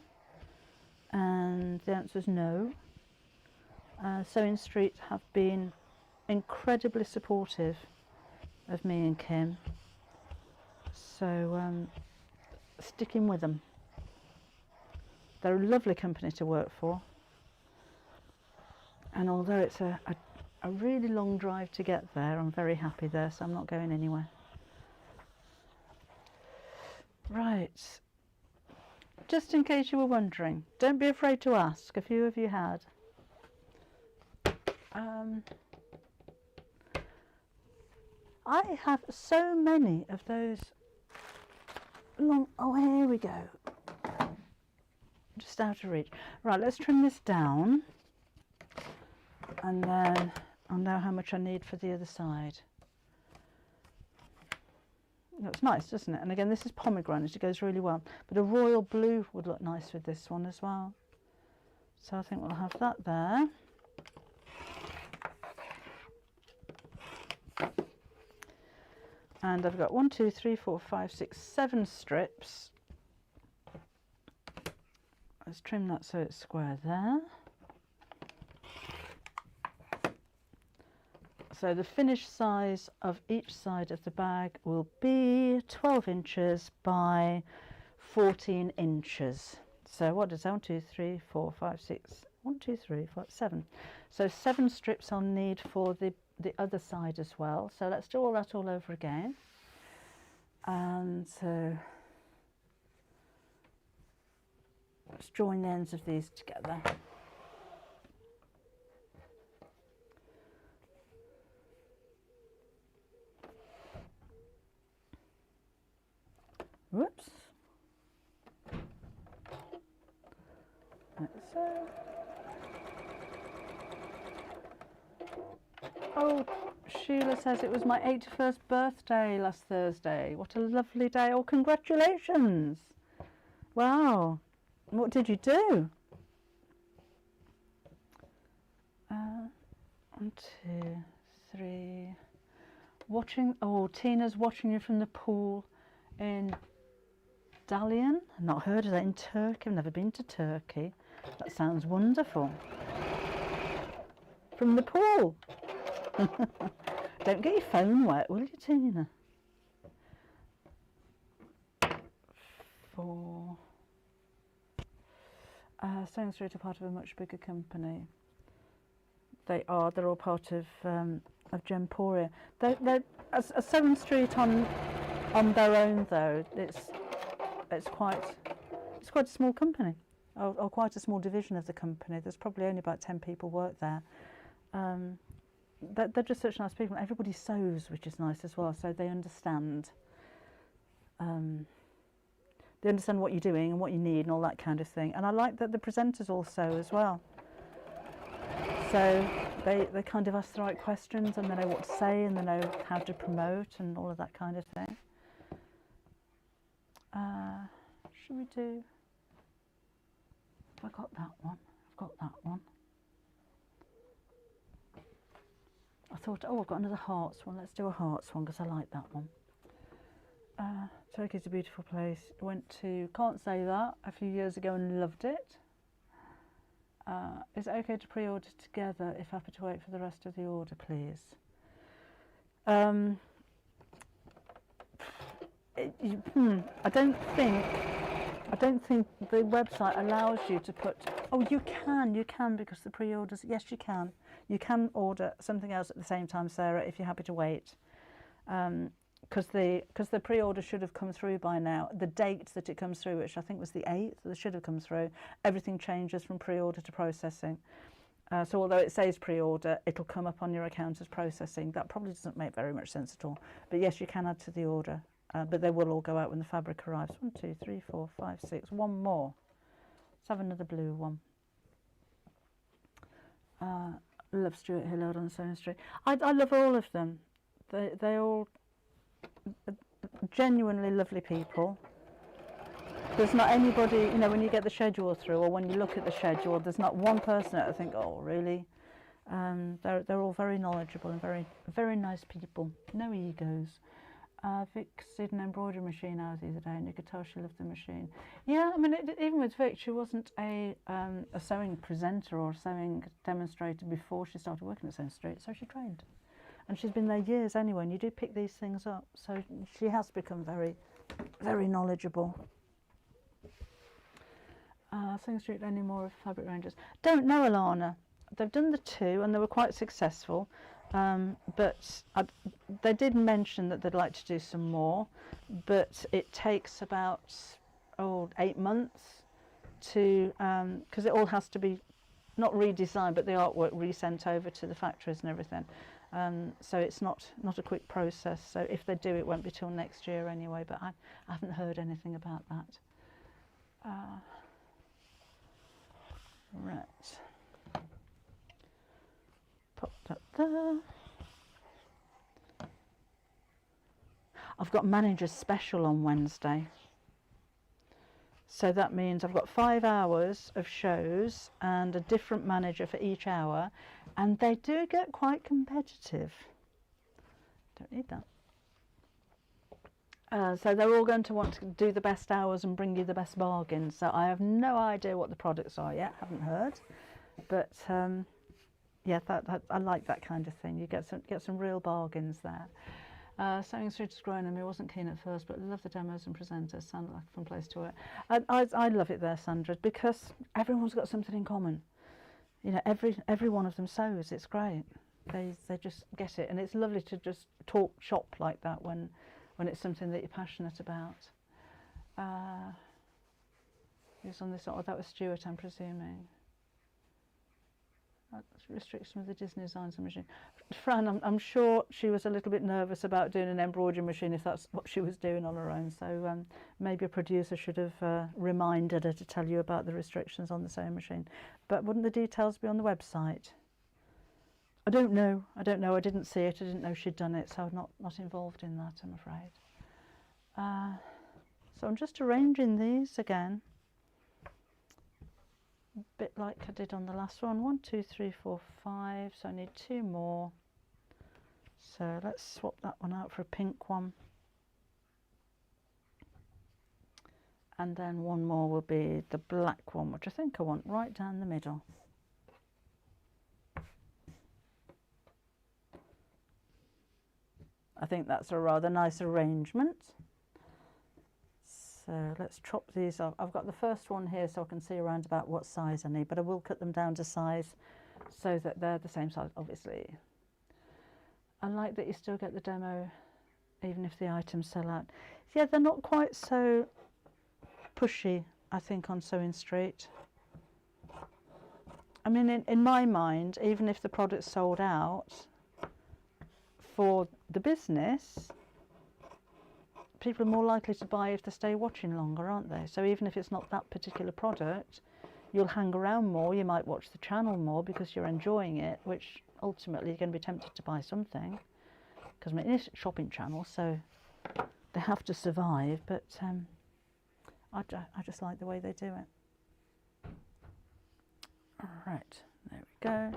Speaker 1: and the answer is no. Sewing Street have been incredibly supportive of me and Kim, so sticking with them. They're a lovely company to work for, and although it's a really long drive to get there, I'm very happy there, so I'm not going anywhere. Right, just in case you were wondering, don't be afraid to ask, a few of you had. I have so many of those long, oh here we go, just out of reach. Right, let's trim this down, and then I'll know how much I need for the other side. Looks nice, doesn't it? And again, this is pomegranate, it goes really well, but a royal blue would look nice with this one as well. So I think we'll have that there. And I've got 1, 2, 3, 4, 5, 6, 7 strips. Let's trim that so it's square there. So the finished size of each side of the bag will be 12 inches by 14 inches. So what does that? 1, 2, 3, 4, 5, 6, 1, 2, 3, 4, 7. So 7 strips I'll need for the other side as well. So let's do all that all over again. And so let's join the ends of these together. Whoops. Like so. Oh, Sheila says it was my 81st birthday last Thursday. What a lovely day. Oh, congratulations. Wow. What did you do? 1, 2, 3. Watching, oh, Tina's watching you from the pool in Dalian. I've not heard of that, in Turkey. I've never been to Turkey. That sounds wonderful. From the pool. Don't get your phone wet, will you, Tina? 4. Sewing Street are part of a much bigger company. They are. They're all part of Gemporia. They're a Sewing Street on their own, though. It's quite a small company, or quite a small division of the company. There's probably only about 10 people work there. They're just such nice people. Everybody sews, which is nice as well, so they understand. They understand what you're doing and what you need and all that kind of thing. And I like that the presenters all sew as well. So they kind of ask the right questions, and they know what to say, and they know how to promote and all of that kind of thing. Should we do... Have I got that one? I've got that one. I thought, oh, I've got another hearts one. Let's do a hearts one because I like that one. Turkey's a beautiful place. Went to, can't say that, a few years ago and loved it. Is it okay to pre-order together if happy to wait for the rest of the order, please? I don't think the website allows you to put, oh, you can because the pre-orders, yes you can. You can order something else at the same time, Sarah, if you're happy to wait. Because the pre-order should have come through by now. The date that it comes through, which I think was the 8th, that should have come through. Everything changes from pre-order to processing. So although it says pre-order, it'll come up on your account as processing. That probably doesn't make very much sense at all. But yes, you can add to the order. But they will all go out when the fabric arrives. 1, 2, 3, 4, 5, 6. One more. Let's have another blue one. Love Stuart Hillard on Sewing Street. I love all of them. They all genuinely lovely people. There's not anybody, you know, when you get the schedule through or when you look at the schedule, there's not one person that I think, oh, really? They're all very knowledgeable and very nice people. No egos. Vic did an embroidery machine hours the other day, and you could tell she loved the machine. Yeah, I mean, even with Vic, she wasn't a sewing presenter or a sewing demonstrator before she started working at Sewing Street, so she trained. And she's been there years anyway, and you do pick these things up, so she has become very knowledgeable. Sewing Street, any more of fabric ranges? Don't know, Alana. They've done the 2 and they were quite successful, but they did mention that they'd like to do some more, but it takes about 8 months to, because it all has to be not redesigned, but the artwork resent over to the factories and everything. So it's not a quick process. So if they do, it won't be till next year anyway, but I haven't heard anything about that. Right. Pop that there. I've got manager's special on Wednesday. So that means I've got 5 hours of shows and a different manager for each hour, and they do get quite competitive. Don't need that. So they're all going to want to do the best hours and bring you the best bargains. So I have no idea what the products are yet, haven't heard. But yeah, I like that kind of thing. You get some real bargains there. Sewing Street is growing on me. I wasn't keen at first, but I love the demos and presenters. Sound like a fun place to work. I love it there, Sandra, because everyone's got something in common. You know, every one of them sews. It's great. They just get it, and it's lovely to just talk shop like that when it's something that you're passionate about. Who's on this? Oh, that was Stuart, I'm presuming. That's restriction with the Disney designs machine. Fran, I'm sure she was a little bit nervous about doing an embroidery machine if that's what she was doing on her own. So maybe a producer should have reminded her to tell you about the restrictions on the sewing machine. But wouldn't the details be on the website? I don't know. I didn't see it. I didn't know she'd done it, so I'm not involved in that, I'm afraid. So I'm just arranging these again, a bit like I did on the last one. 1, 2, 3, 4, 5. So I need 2 more. So let's swap that one out for a pink one. And then one more will be the black one, which I think I want right down the middle. I think that's a rather nice arrangement. So let's chop these off. I've got the first one here so I can see around about what size I need, but I will cut them down to size so that they're the same size, obviously. I like that you still get the demo even if the items sell out. Yeah, they're not quite so pushy, I think, on Sewing Street. I mean, in my mind, even if the product's sold out, for the business, people are more likely to buy if they stay watching longer, aren't they? So even if it's not that particular product, you'll hang around more, you might watch the channel more because you're enjoying it, which ultimately you're going to be tempted to buy something. Because I mean, it's a shopping channel, so they have to survive, but I just like the way they do it. All right, there we go.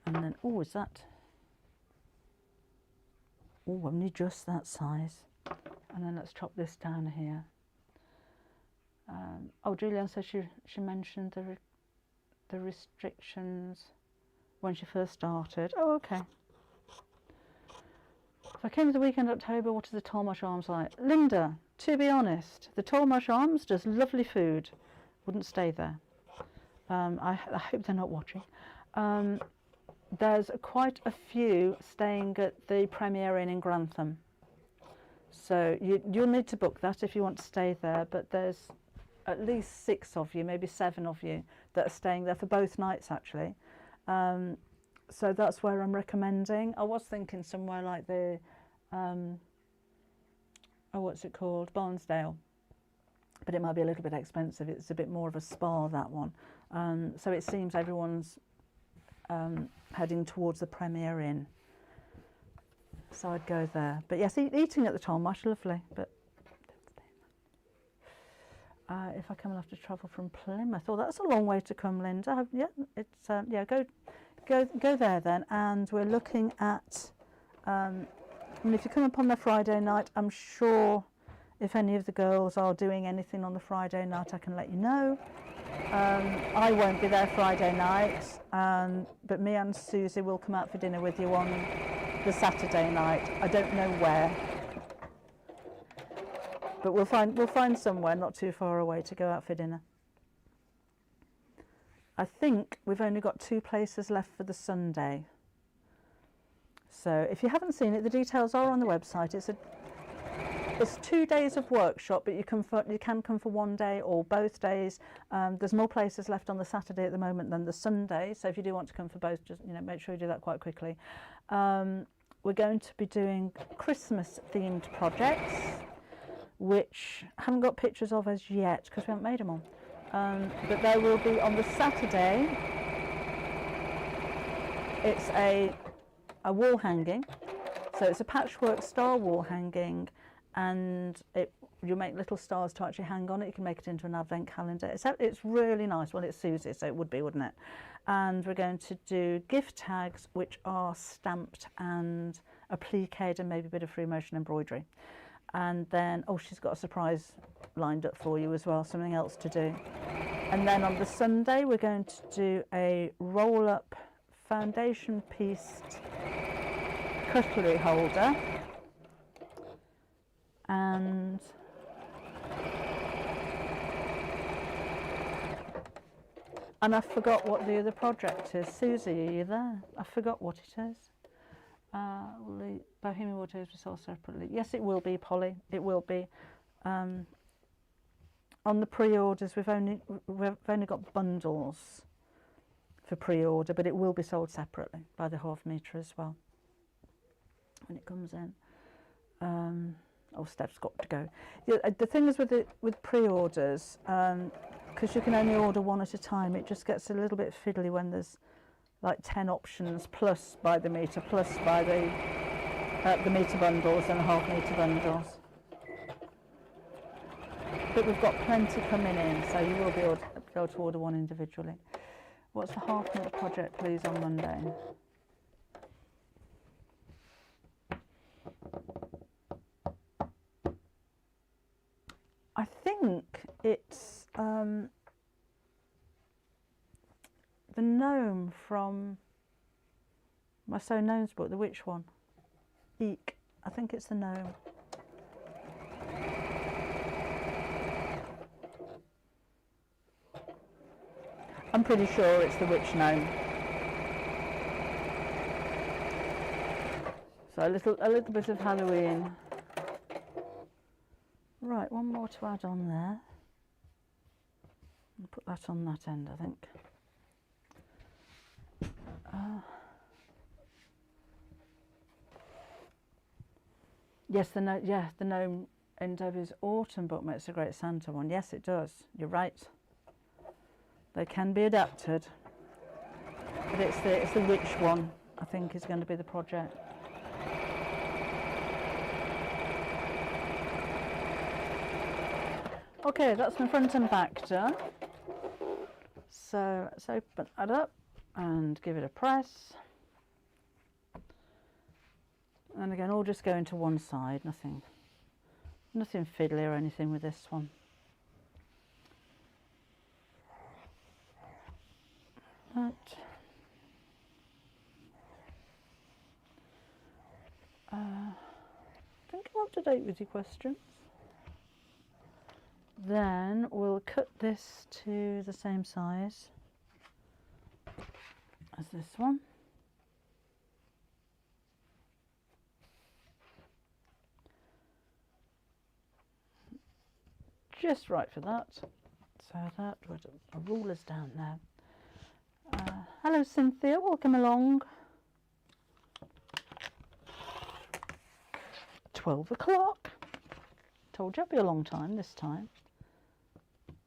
Speaker 1: And then, oh, is that... Oh, only just that size. And then let's chop this down here. Oh, Julianne says she mentioned the restrictions when she first started. Oh, okay. If I came to the weekend October, what is the Tolmash Arms like? Linda, to be honest, the Tolmash Arms does lovely food. Wouldn't stay there. I hope they're not watching. There's quite a few staying at the Premier Inn in Grantham. So you'll need to book that if you want to stay there, but there's at least 6 of you, maybe 7 of you, that are staying there for both nights actually. So that's where I'm recommending. I was thinking somewhere like the, oh, what's it called? Barnsdale. But it might be a little bit expensive. It's a bit more of a spa, that one. So it seems everyone's heading towards the Premier Inn. So I'd go there. But yes, eating at the Tolmarsh, lovely. But if I come, I'll have to travel from Plymouth. Oh, that's a long way to come, Linda. Yeah, it's yeah. Go there then. And we're looking at. I mean, if you come up on the Friday night, I'm sure if any of the girls are doing anything on the Friday night, I can let you know. I won't be there Friday night, but me and Susie will come out for dinner with you on the Saturday night. I don't know where, but we'll find somewhere not too far away to go out for dinner. I think we've only got 2 places left for the Sunday. So if you haven't seen it, the details are on the website. It's 2 days of workshop, but you can come for 1 day or both days. There's more places left on the Saturday at the moment than the Sunday, so if you do want to come for both, just make sure you do that quite quickly. We're going to be doing Christmas themed projects, which I haven't got pictures of as yet because we haven't made them all. But they will be on the Saturday. It's a wall hanging, so it's a patchwork star wall hanging, and you make little stars to actually hang on it. You can make it into an advent calendar. It's really nice. Well, it's Susie, so it would be, wouldn't it? And we're going to do gift tags, which are stamped and appliqued and maybe a bit of free motion embroidery. And then, oh, she's got a surprise lined up for you as well, something else to do. And then on the Sunday, we're going to do a roll-up foundation pieced cutlery holder. And I forgot what the other project is. Susie, are you there? I forgot what it is. Bohemian Waters we sold separately. Yes, it will be, Polly. It will be. On the pre-orders, we've only got bundles for pre-order, but it will be sold separately by the half metre as well when it comes in. Oh, Steph's got to go. The thing is with pre-orders, because you can only order 1 at a time, it just gets a little bit fiddly when there's like 10 options plus by the metre, plus by the metre bundles and the half metre bundles. But we've got plenty coming in, so you will be able to order 1 individually. What's the half metre project, please, on Monday? I think it's the gnome from my So Gnomes book, the witch one. Eek. I think it's the gnome. I'm pretty sure it's the witch gnome. So a little bit of Halloween. Right, 1 more to add on there. I'll put that on that end, I think. Yes, the gnome in Debbie's autumn book makes a great Santa one. Yes, it does. You're right. They can be adapted, but it's the witch one, I think, is going to be the project. Okay, that's my front and back done. So let's open that up and give it a press. And again, all just going to one side, nothing fiddly or anything with this one. Right. I think I'm up to date with your questions. Then we'll cut this to the same size as this one. Just right for that. So that, our ruler's down there. Hello Cynthia, welcome along. 12 o'clock. Told you it'd be a long time this time.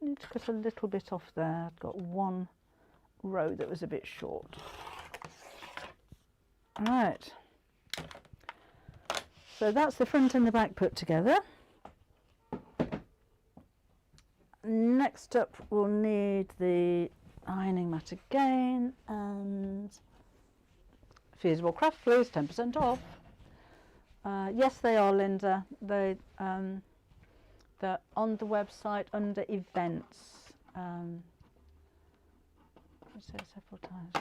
Speaker 1: Need to cut a little bit off there. I've got one row that was a bit short. Alright. So that's the front and the back put together. Next up we'll need the ironing mat again and Fusible craft fleece, 10% off. Yes, they are, Linda. They're on the website under events. I said several times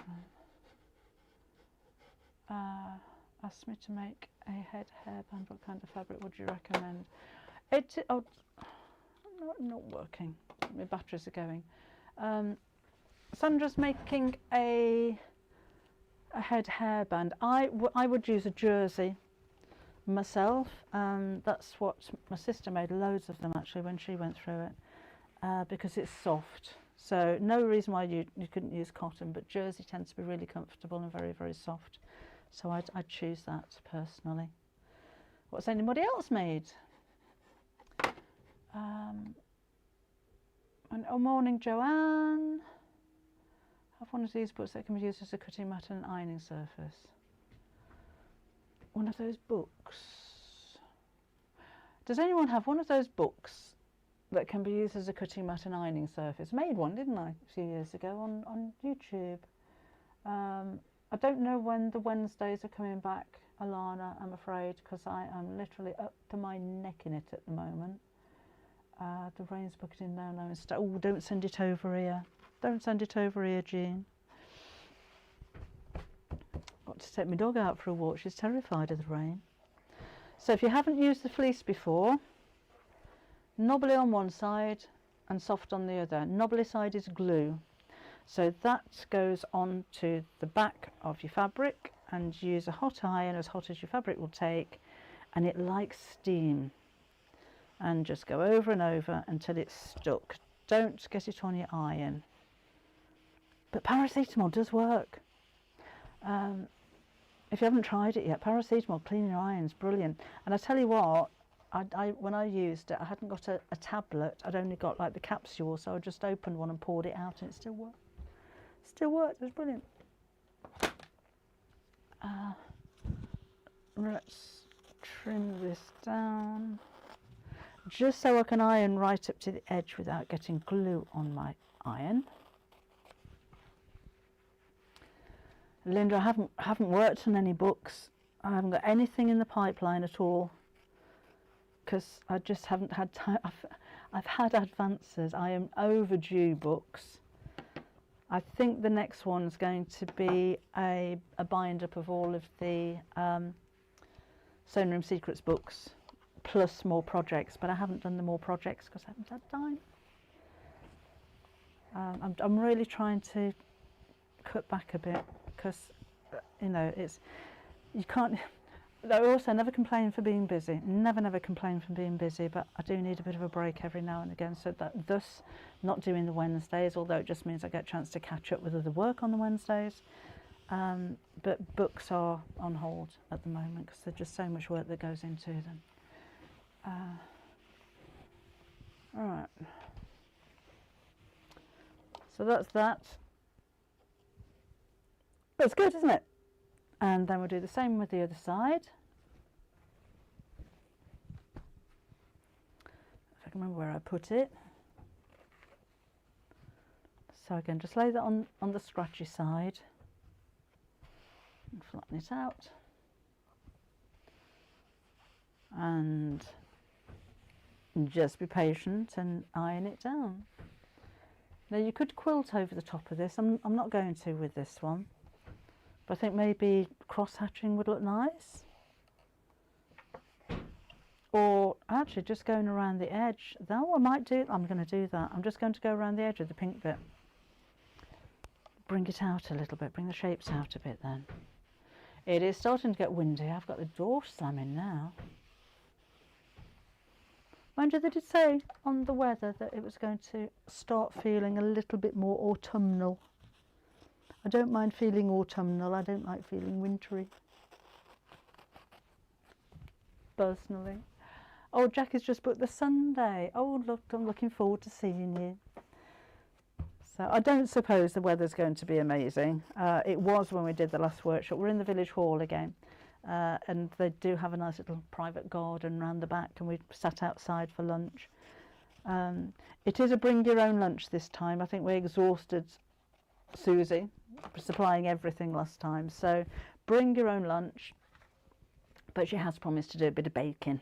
Speaker 1: now. Asked me to make a hairband. What kind of fabric would you recommend? Not working. My batteries are going. Sandra's making a hairband. I would use a jersey myself. That's what my sister made loads of them actually when she went through it, because it's soft. So no reason why you couldn't use cotton, but jersey tends to be really comfortable and very, very soft. So I'd choose that personally. What's anybody else made? Oh, morning, Joanne. I have one of these books that can be used as a cutting mat and an ironing surface. One of those books. Does anyone have one of those books that can be used as a cutting mat and ironing surface? I made one, didn't I, a few years ago on YouTube. I don't know when the Wednesdays are coming back, Alana, I'm afraid, because I am literally up to my neck in it at the moment. The rain's bucketing down now. Oh, don't send it over here. Don't send it over here, Jean. Got to take my dog out for a walk. She's terrified of the rain. So if you haven't used the fleece before, knobbly on one side and soft on the other. Knobbly side is glue. So that goes on to the back of your fabric, and use a hot iron, as hot as your fabric will take, and it likes steam. And just go over and over until it's stuck. Don't get it on your iron. But paracetamol does work. If you haven't tried it yet, paracetamol cleaning your iron's brilliant. And I tell you what, when I used it, I hadn't got a tablet. I'd only got like the capsule, so I just opened one and poured it out, and it still worked. Still worked. It was brilliant. Let's trim this down, just so I can iron right up to the edge without getting glue on my iron. Linda, I haven't worked on any books. I haven't got anything in the pipeline at all, because I just haven't had time. I've had advances. I am overdue books. I think the next one's going to be a bind up of all of the Sewing Room Secrets books, plus more projects, but I haven't done the more projects because I haven't had time. I'm really trying to cut back a bit, because you know, you can't. I also never complain for being busy. Never complain for being busy, but I do need a bit of a break every now and again. So that thus not doing the Wednesdays, although it just means I get a chance to catch up with other work on the Wednesdays. But books are on hold at the moment because there's just so much work that goes into them. All right. So that's that. That's good, isn't it? And then we'll do the same with the other side. If I can remember where I put it. So again, just lay that on the scratchy side and flatten it out. And just be patient and iron it down. Now you could quilt over the top of this. I'm not going to with this one. I think maybe cross-hatching would look nice, or actually just going around the edge. Though I might do, I'm going to do that. I'm just going to go around the edge of the pink bit, bring it out a little bit, bring the shapes out a bit. Then it is starting to get windy. I've got the door slamming now. Mind you, they did say on the weather that it was going to start feeling a little bit more autumnal. I don't mind feeling autumnal, I don't like feeling wintry, personally. Oh, Jackie's just booked the Sunday. Oh, look, I'm looking forward to seeing you. So I don't suppose the weather's going to be amazing. It was when we did the last workshop. We're in the village hall again, and they do have a nice little private garden round the back, and we sat outside for lunch. It is a bring your own lunch this time. I think we exhausted Susie supplying everything last time, so bring your own lunch, but she has promised to do a bit of baking.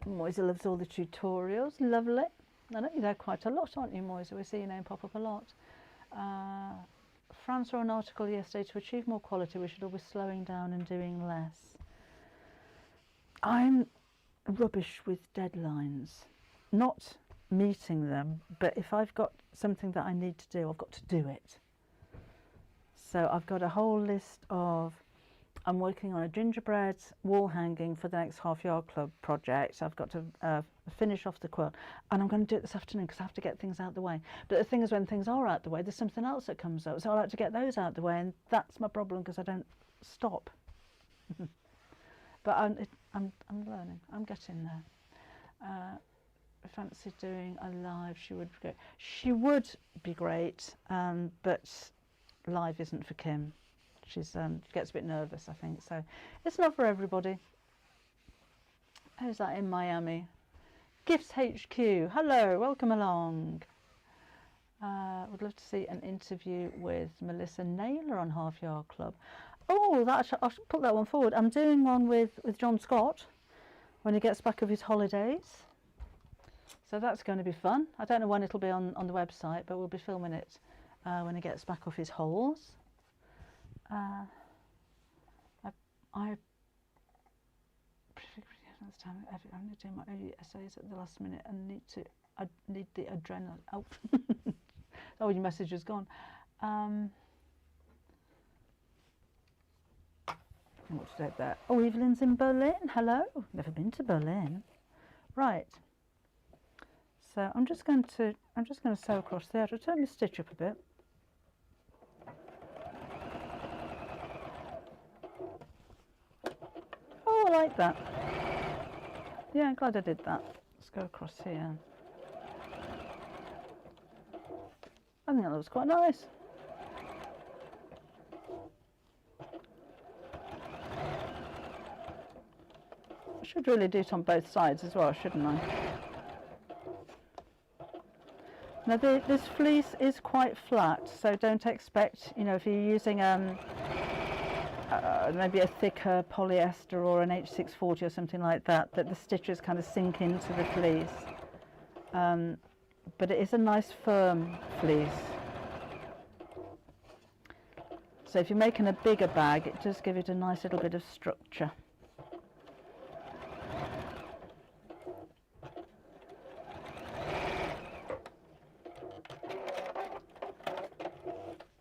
Speaker 1: Moise loves all the tutorials. Lovely. I know you're there quite a lot, aren't you, Moise? We see your name pop up a lot. Fran saw an article yesterday, to achieve more quality we should always slowing down and doing less. I'm rubbish with deadlines, not meeting them, but if I've got something that I need to do, I've got to do it. So I've got a whole list of, I'm working on a gingerbread wall hanging for the next Half Yard Club project. I've got to finish off the quilt, and I'm going to do it this afternoon because I have to get things out the way. But the thing is, when things are out the way, there's something else that comes up, so I like to get those out the way, and that's my problem because I don't stop. But I'm learning. I'm getting there. I fancy doing a live. She would go. She would be great, but live isn't for Kim. She gets a bit nervous, I think. So it's not for everybody. Who's that in Miami? Gifts HQ. Hello, welcome along. Would love to see an interview with Melissa Naylor on Half Yard Club. Oh, I should put that one forward. I'm doing one with John Scott when he gets back of his holidays. So that's going to be fun. I don't know when it'll be on the website, but we'll be filming it when he gets back off his holes. I I'm only doing my OU essays at the last minute and I need the adrenaline. Oh, oh, your message is gone. What's that there? Oh, Evelyn's in Berlin. Hello. Never been to Berlin. Right. So I'm just going to sew across there. I'll turn the stitch up a bit. Oh, I like that. Yeah, I'm glad I did that. Let's go across here. I think that looks quite nice. I should really do it on both sides as well, shouldn't I? Now this fleece is quite flat, so don't expect, you know, if you're using maybe a thicker polyester or an H640 or something like that, that the stitches kind of sink into the fleece. But it is a nice firm fleece. So if you're making a bigger bag, it does give it a nice little bit of structure.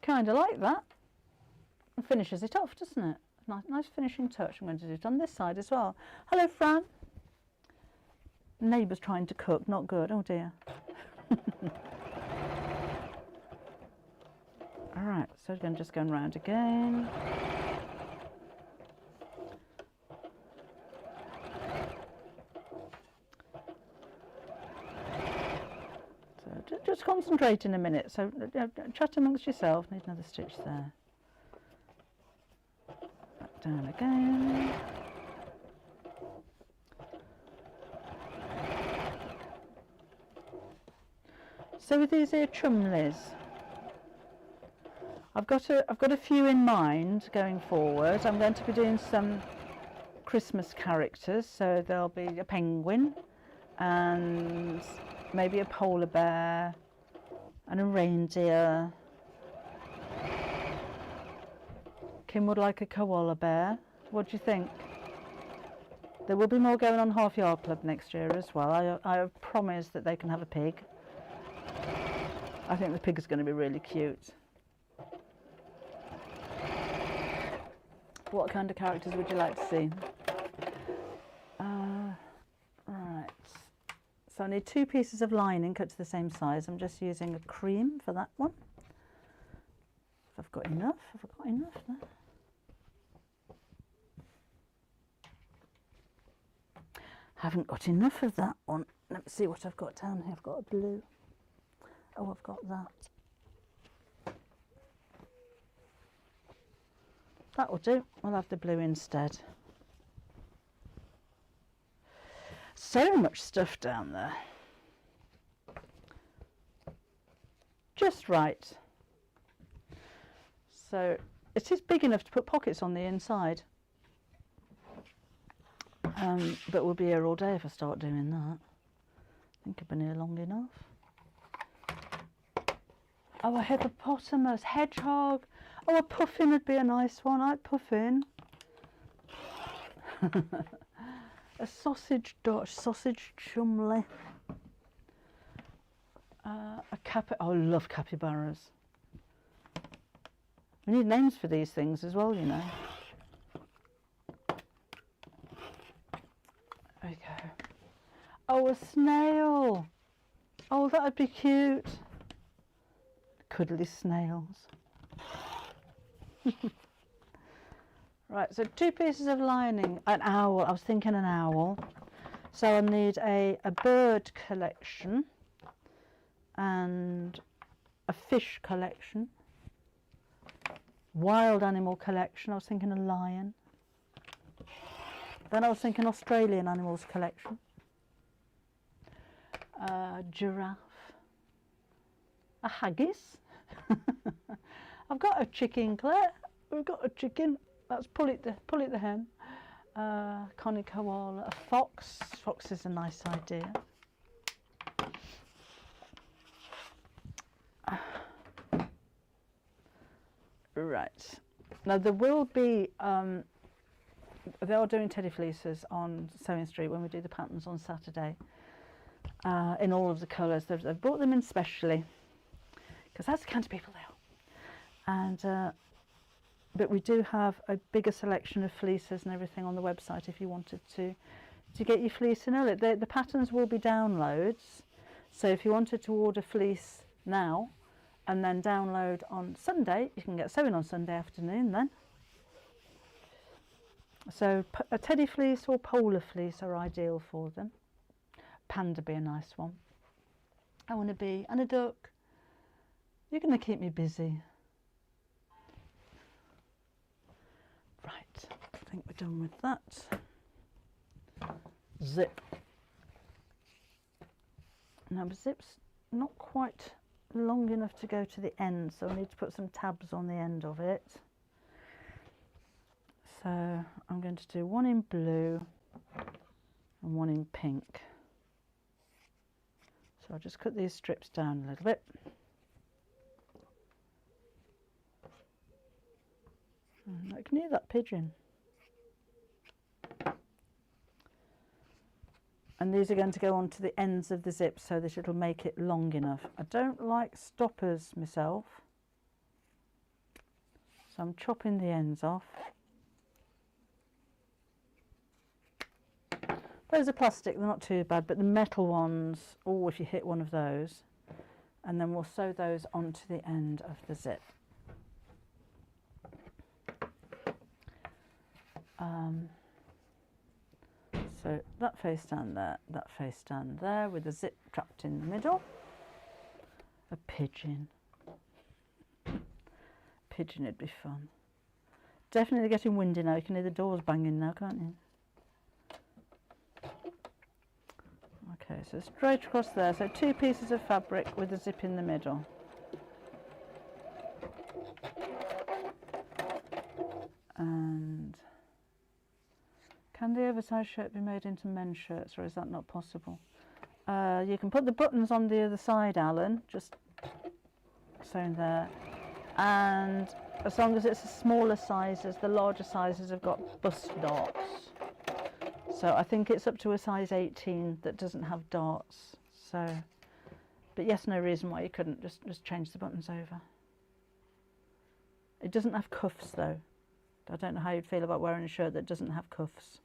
Speaker 1: Kind of like that. And finishes it off, doesn't it? Nice finishing touch. I'm going to do it on this side as well. Hello, Fran. Neighbour's trying to cook, not good. Oh dear. All right, so again, just going round again. So just concentrate in a minute. So chat amongst yourself. Need another stitch there. Back down again. So with these here Cumleys, I've got a few in mind going forward. I'm going to be doing some Christmas characters, so there'll be a penguin and maybe a polar bear and a reindeer. Kim would like a koala bear. What do you think? There will be more going on Half Yard Club next year as well. I have promised that they can have a pig. I think the pig is going to be really cute. What kind of characters would you like to see? Right. So I need 2 pieces of lining cut to the same size. I'm just using a cream for that one. If I've got enough, have I got enough there? Haven't got enough of that one. Let me see what I've got down here. I've got a blue. Oh, I've got that. That will do. We'll have the blue instead. So much stuff down there. Just right. So it is big enough to put pockets on the inside. But we'll be here all day if I start doing that. I think I've been here long enough. Oh, a hippopotamus, hedgehog. Oh, a puffin would be a nice one. I'd puffin. A sausage Dutch, sausage chumley. Oh, I love capybaras. We need names for these things as well, you know. There we go. Oh, a snail. Oh, that'd be cute. Cuddly snails. Right, so 2 pieces of lining. An owl. I was thinking an owl. So I need a bird collection and a fish collection. Wild animal collection. I was thinking a lion. Then I was thinking Australian animals collection. Giraffe. A haggis. I've got a chicken, Claire. We've got a chicken. That's Pullet the hen. Connie koala. A fox. Fox is a nice idea. Right. Now there will be. They are doing teddy fleeces on Sewing Street when we do the patterns on Saturday. In all of the colours. They've brought them in specially because that's the kind of people they are. And but we do have a bigger selection of fleeces and everything on the website if you wanted to get your fleece in early. The patterns will be downloads, so if you wanted to order fleece now and then download on Sunday, you can get sewing on Sunday afternoon then. So a teddy fleece or polar fleece are ideal for them. Panda be a nice one. I want a bee and a duck. You're going to keep me busy. Right, I think we're done with that. Zip. Now the zip's not quite long enough to go to the end, so I need to put some tabs on the end of it. So I'm going to do one in blue and one in pink. So I'll just cut these strips down a little bit. I can hear that pigeon. And these are going to go onto the ends of the zip so that it'll make it long enough. I don't like stoppers myself, so I'm chopping the ends off. Those are plastic, they're not too bad, but the metal ones, oh, if you hit one of those, and then we'll sew those onto the end of the zip. So that face down there, that face down there, with the zip trapped in the middle. A pigeon. Pigeon would be fun. Definitely getting windy now. You can hear the doors banging now, can't you? Okay, so straight across there. So 2 pieces of fabric with a zip in the middle. And can the oversized shirt be made into men's shirts, or is that not possible? You can put the buttons on the other side, Alan, just sewn there. And as long as it's the smaller sizes, the larger sizes have got bust darts. So I think it's up to a size 18 that doesn't have darts. So, but yes, no reason why you couldn't just change the buttons over. It doesn't have cuffs though. I don't know how you'd feel about wearing a shirt that doesn't have cuffs.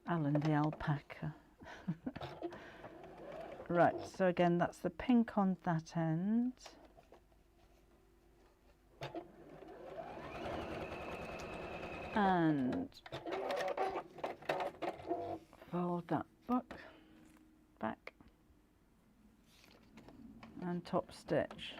Speaker 1: Alan the alpaca. Right, so again, that's the pink on that end. And fold that back and top stitch.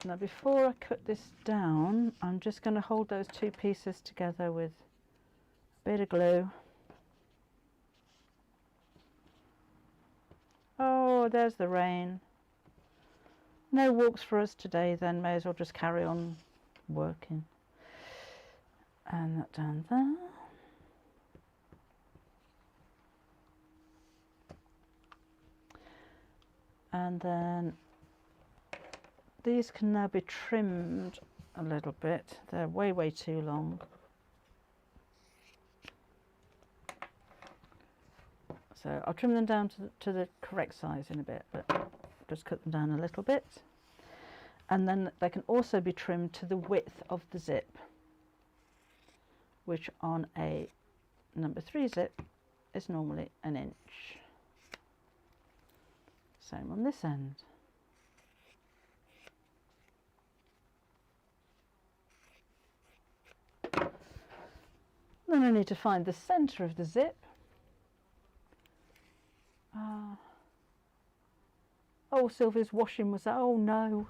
Speaker 1: Now before I cut this down, I'm just going to hold those two pieces together with a bit of glue. Oh, there's the rain. No walks for us today then, may as well just carry on working. And that down there. And then these can now be trimmed a little bit. They're way too long. So I'll trim them down to the correct size in a bit, but just cut them down a little bit. And then they can also be trimmed to the width of the zip, which on a number 3 zip is normally an inch. Same on this end. Then I need to find the centre of the zip. Oh, Sylvia's washing was that. Oh no.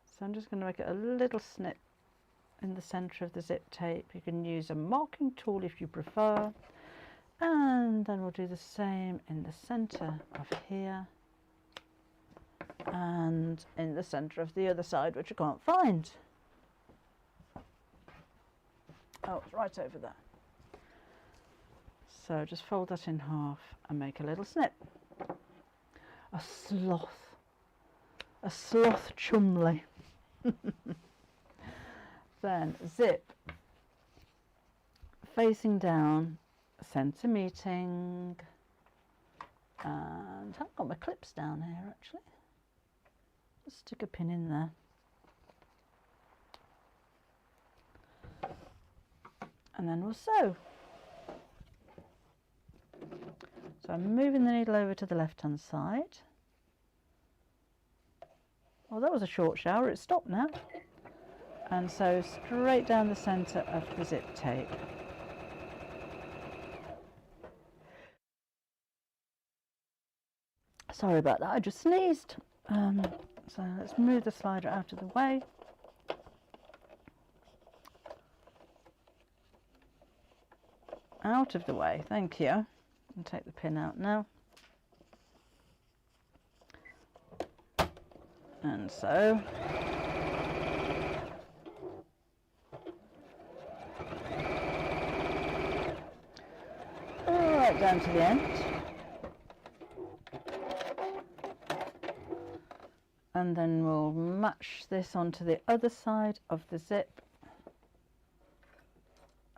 Speaker 1: So I'm just going to make it a little snip in the centre of the zip tape. You can use a marking tool if you prefer. And then we'll do the same in the centre of here. And in the centre of the other side, which I can't find. Oh, it's right over there. So just fold that in half and make a little snip. A sloth Cumley. Then zip, facing down, centre meeting, and I've got my clips down here actually. Just stick a pin in there. And then we'll sew. So I'm moving the needle over to the left hand side. Well, that was a short shower, it's stopped now. And sew straight down the centre of the zip tape. Sorry about that, I just sneezed. So let's move the slider out of the way. Out of the way, thank you. And take the pin out now. And so. Right down to the end. And then we'll match this onto the other side of the zip.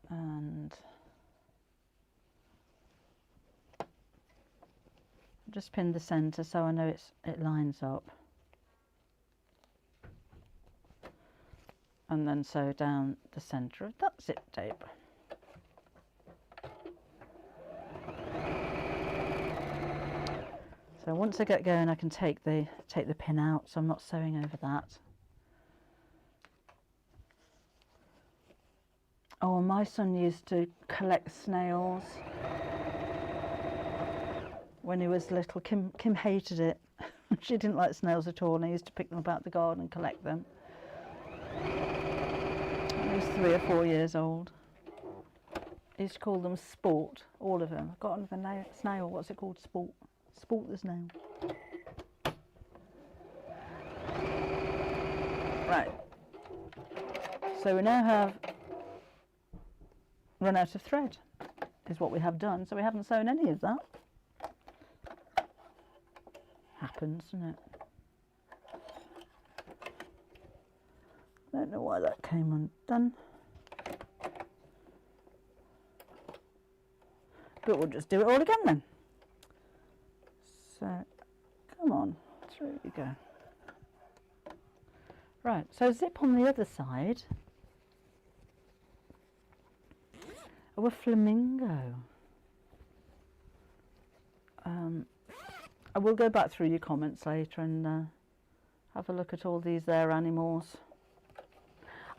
Speaker 1: And just pin the centre so I know it lines up. And then sew down the centre of that zip tape. So once I get going, I can take the pin out, so I'm not sewing over that. Oh, my son used to collect snails when he was little. Kim hated it. She didn't like snails at all, and I used to pick them about the garden and collect them. He was 3 or 4 years old. He used to call them Sport, all of them. I've got another snail. What's it called? Sport. Sport the snail. Right. So we now have run out of thread, is what we have done. So we haven't sewn any of that. Happens, doesn't it? Don't know why that came undone. But we'll just do it all again then. So, come on, through we go. Right, so zip on the other side, Oh, a flamingo. I will go back through your comments later and have a look at all these there animals.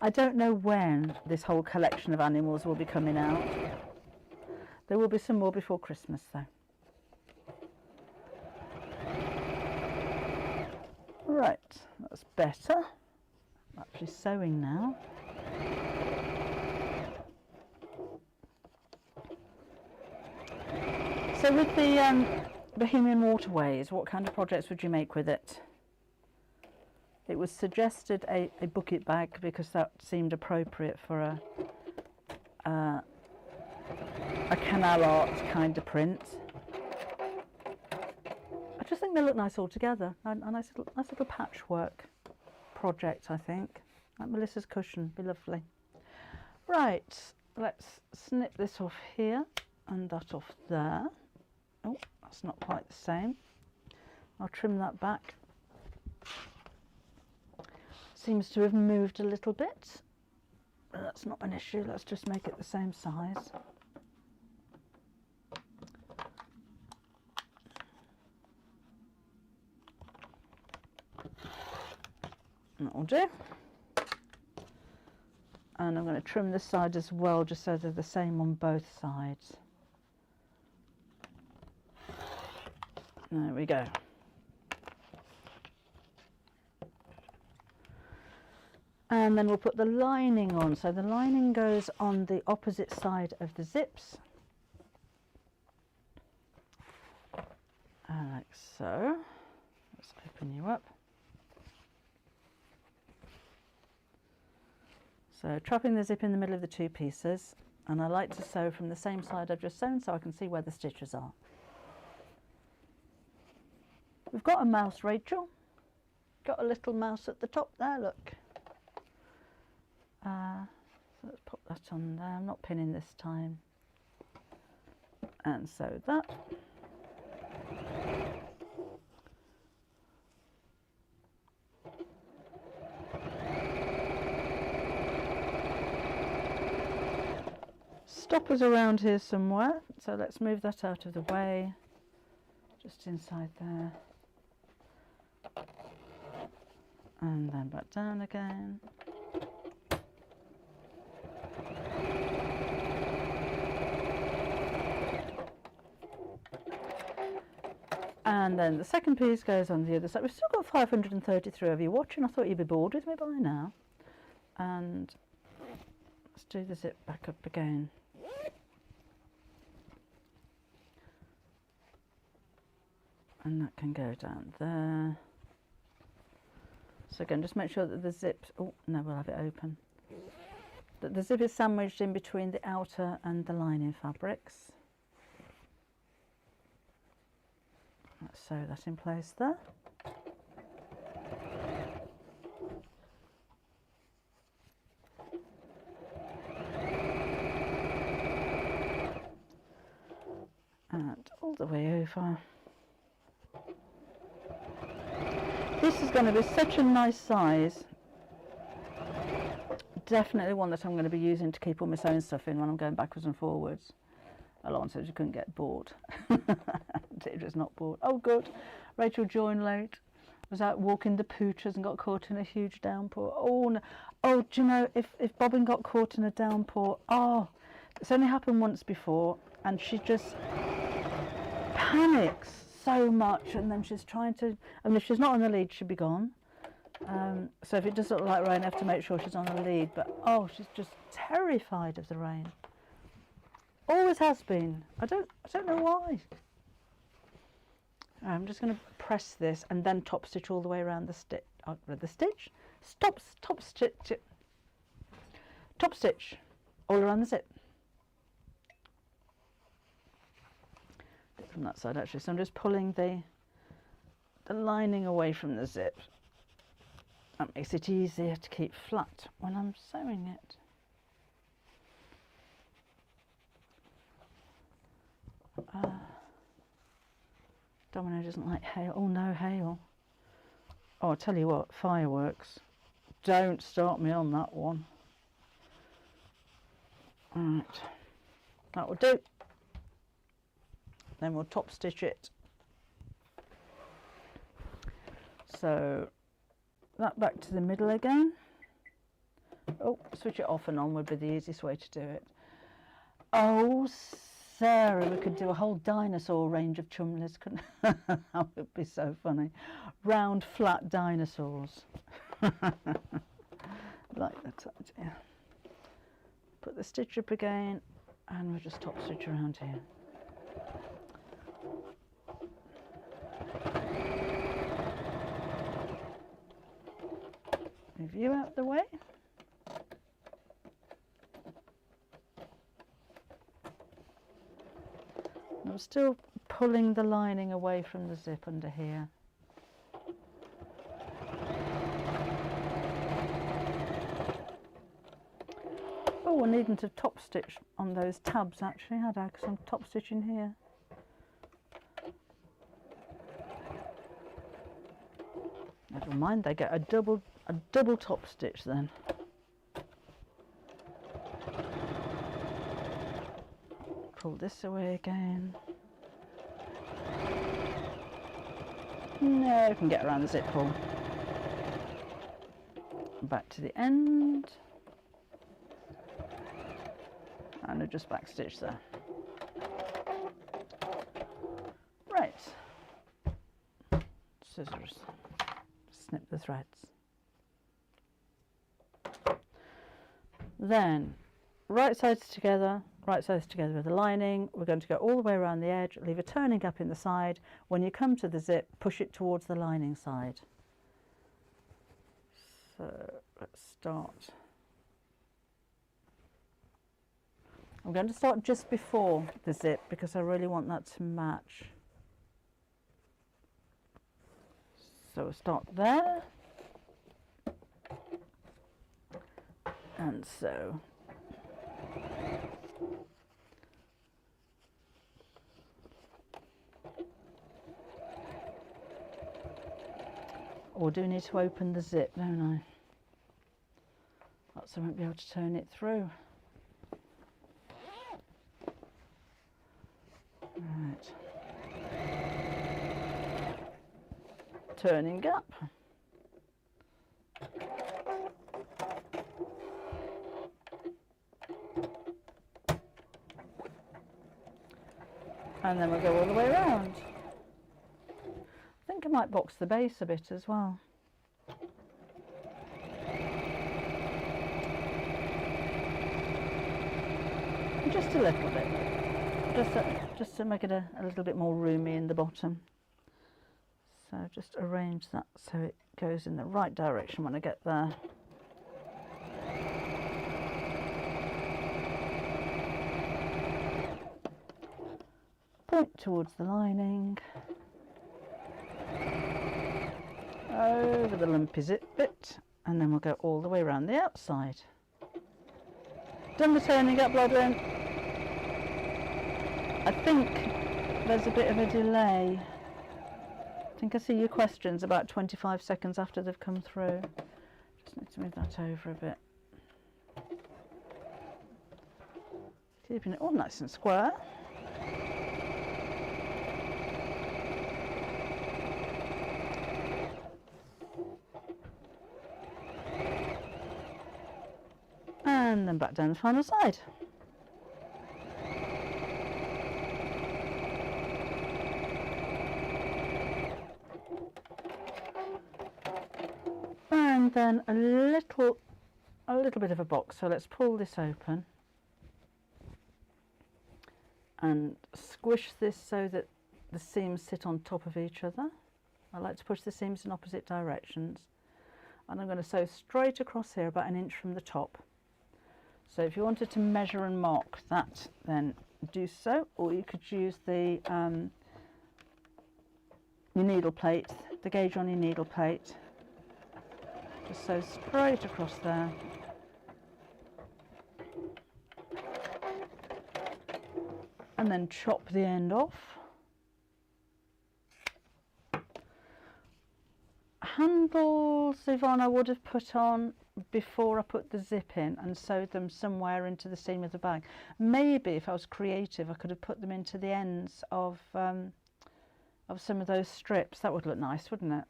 Speaker 1: I don't know when this whole collection of animals will be coming out. There will be some more before Christmas though. Right, that's better. I'm actually sewing now. So with the Bohemian Waterways, what kind of projects would you make with it? It was suggested a bucket bag because that seemed appropriate for a canal art kind of print. I just think they look nice all together. A nice little patchwork project, I think. Like Melissa's cushion, be lovely. Right, let's snip this off here and that off there. Oh, that's not quite the same. I'll trim that back. Seems to have moved a little bit, but that's not an issue. Let's just make it the same size. That'll do. And I'm going to trim this side as well, just so they're the same on both sides. There we go. And then we'll put the lining on. So the lining goes on the opposite side of the zips. Like so. Let's open you up. So trapping the zip in the middle of the two pieces, and I like to sew from the same side I've just sewn so I can see where the stitches are. We've got a mouse, Rachel. Got a little mouse at the top there, look. So let's pop that on there. I'm not pinning this time. And sew that. Stoppers around here somewhere, so let's move that out of the way, just inside there, and then back down again. And then the second piece goes on the other side. We've still got 533 of you watching. I thought you'd be bored with me by now. And let's do the zip back up again. And that can go down there. So again, just make sure that the zip, oh no, we'll have it open. That the zip is sandwiched in between the outer and the lining fabrics. Let's sew that in place there. And all the way over. This is going to be such a nice size. Definitely one that I'm going to be using to keep all my sewing stuff in when I'm going backwards and forwards. Alon says you couldn't get bored. Deirdre's not bored. Oh good. Rachel joined late. Was out walking the poochers and got caught in a huge downpour. Oh no. Oh, do you know, if Bobbin got caught in a downpour, oh, it's only happened once before, and she just panics so much, and then she's trying to, I mean, if she's not on the lead, she'll be gone. So if it does look like rain, I have to make sure she's on the lead, but oh, she's just terrified of the rain. Always has been. I don't know why. I'm just going to press this and then top stitch all the way around the stitch. Top stitch all around the zip. From that side actually. So I'm just pulling the lining away from the zip. That makes it easier to keep flat when I'm sewing it. Domino doesn't like hail. Oh no, hail. Oh, I'll tell you what, fireworks. Don't start me on that one. Right. That will do. Then we'll top stitch it. So that back to the middle again. Oh, switch it off and on would be the easiest way to do it. Oh, Sarah, we could do a whole dinosaur range of Cumleys, couldn't we? That would be so funny. Round, flat dinosaurs. Like that idea. Put the stitch up again, and we'll just top stitch around here. Move you out the way. I'm still pulling the lining away from the zip under here. Oh, I needn't have top stitched on those tabs actually, had I? Because I'm top stitching here. Never mind, they get a double top stitch then. Pull this away again. No, we can get around the zip pull. Back to the end. And I'll just back stitch there. Right. Scissors. Snip the threads. Then right sides together with the lining. We're going to go all the way around the edge, leave a turning gap in the side. When you come to the zip, push it towards the lining side. So let's start. I'm going to start just before the zip because I really want that to match. So we'll start there. And so or do need to open the zip, don't I? Else I won't be able to turn it through. Right. Turning gap. And then we'll go all the way around. I think I might box the base a bit as well. Just a little bit. Just to make it a little bit more roomy in the bottom. So just arrange that so it goes in the right direction when I get there. Point towards the lining. Over the lumpy zip bit, and then we'll go all the way around the outside. Done the turning up, Blodwyn. I think there's a bit of a delay. I think I see your questions about 25 seconds after they've come through. Just need to move that over a bit. Keeping it all nice and square. And then back down the final side. And then a little bit of a box. So let's pull this open and squish this so that the seams sit on top of each other. I like to push the seams in opposite directions. And I'm going to sew straight across here about 1 inch from the top. So if you wanted to measure and mark that, then do so, or you could use the your needle plate, the gauge on your needle plate. Just sew straight across there. And then chop the end off. Handles, Yvonne, I would have put on, before I put the zip in and sewed them somewhere into the seam of the bag. Maybe if I was creative I could have put them into the ends of some of those strips. That would look nice, wouldn't it?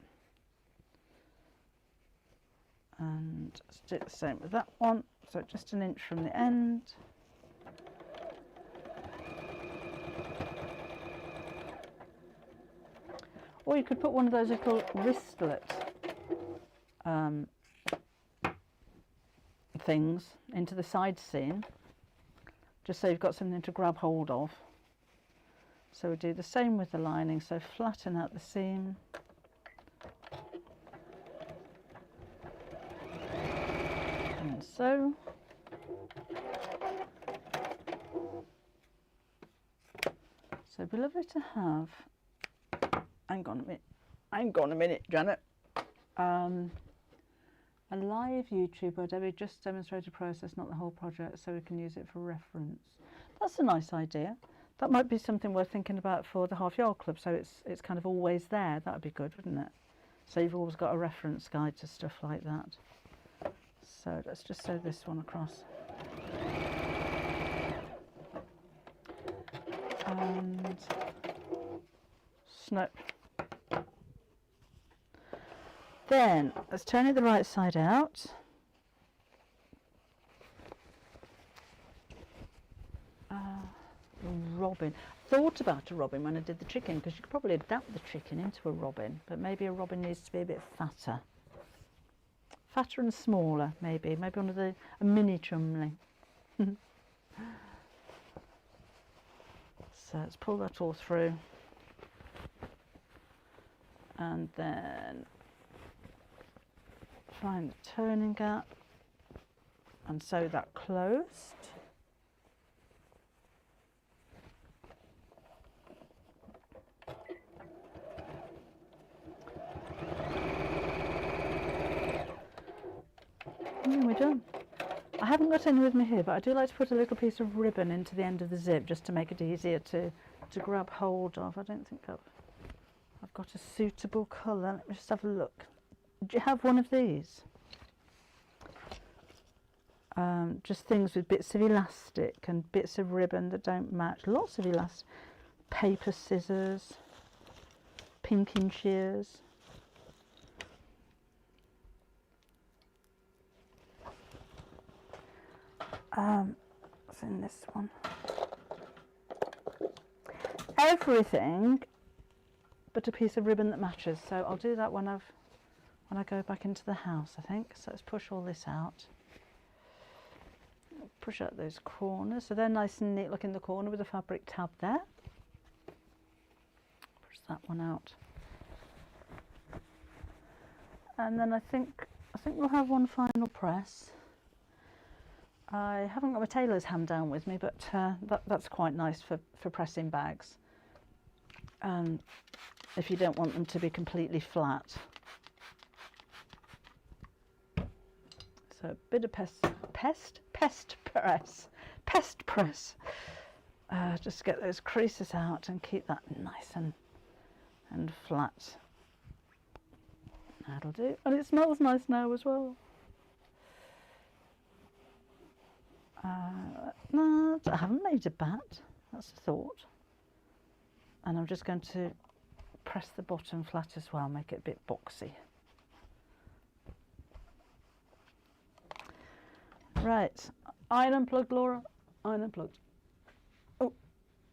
Speaker 1: And let's do the same with that one, so just an inch from the end. Or you could put one of those little wristlet things into the side seam, just so you've got something to grab hold of. So we do the same with the lining, so flatten out the seam. And so. So it'd be lovely to have, hang on a minute, Janet. A live YouTube where Debbie just demonstrated process, not the whole project, so we can use it for reference. That's a nice idea. That might be something worth thinking about for the Half Yard Club, so it's kind of always there. That would be good, wouldn't it? So you've always got a reference guide to stuff like that. So let's just sew this one across. And snip. Then let's turn it the right side out. Robin. Thought about a robin when I did the chicken, because you could probably adapt the chicken into a robin, but maybe a robin needs to be a bit fatter. Fatter and smaller, maybe. Maybe one of a Meetthe Cumleys. So let's pull that all through. And then find the turning gap and sew that closed. And then we're done. I haven't got any with me here, but I do like to put a little piece of ribbon into the end of the zip just to make it easier to grab hold of. I don't think I've got a suitable colour. Let me just have a look. Do you have one of these? Just things with bits of elastic and bits of ribbon that don't match. Lots of elastic. Paper scissors. Pinking shears. What's in this one? Everything but a piece of ribbon that matches. So I'll do that when I go back into the house, I think. So let's push all this out. Push out those corners so they're nice and neat. Look in the corner with a fabric tab there. Push that one out. And then I think we'll have one final press. I haven't got my tailor's hand down with me, but that's quite nice for pressing bags. If you don't want them to be completely flat. So a bit of pest press. Just get those creases out and keep that nice and flat. That'll do. And it smells nice now as well. No, I haven't made a bat, that's a thought. And I'm just going to press the bottom flat as well, make it a bit boxy. Right, iron unplugged, Laura, iron unplugged. Oh,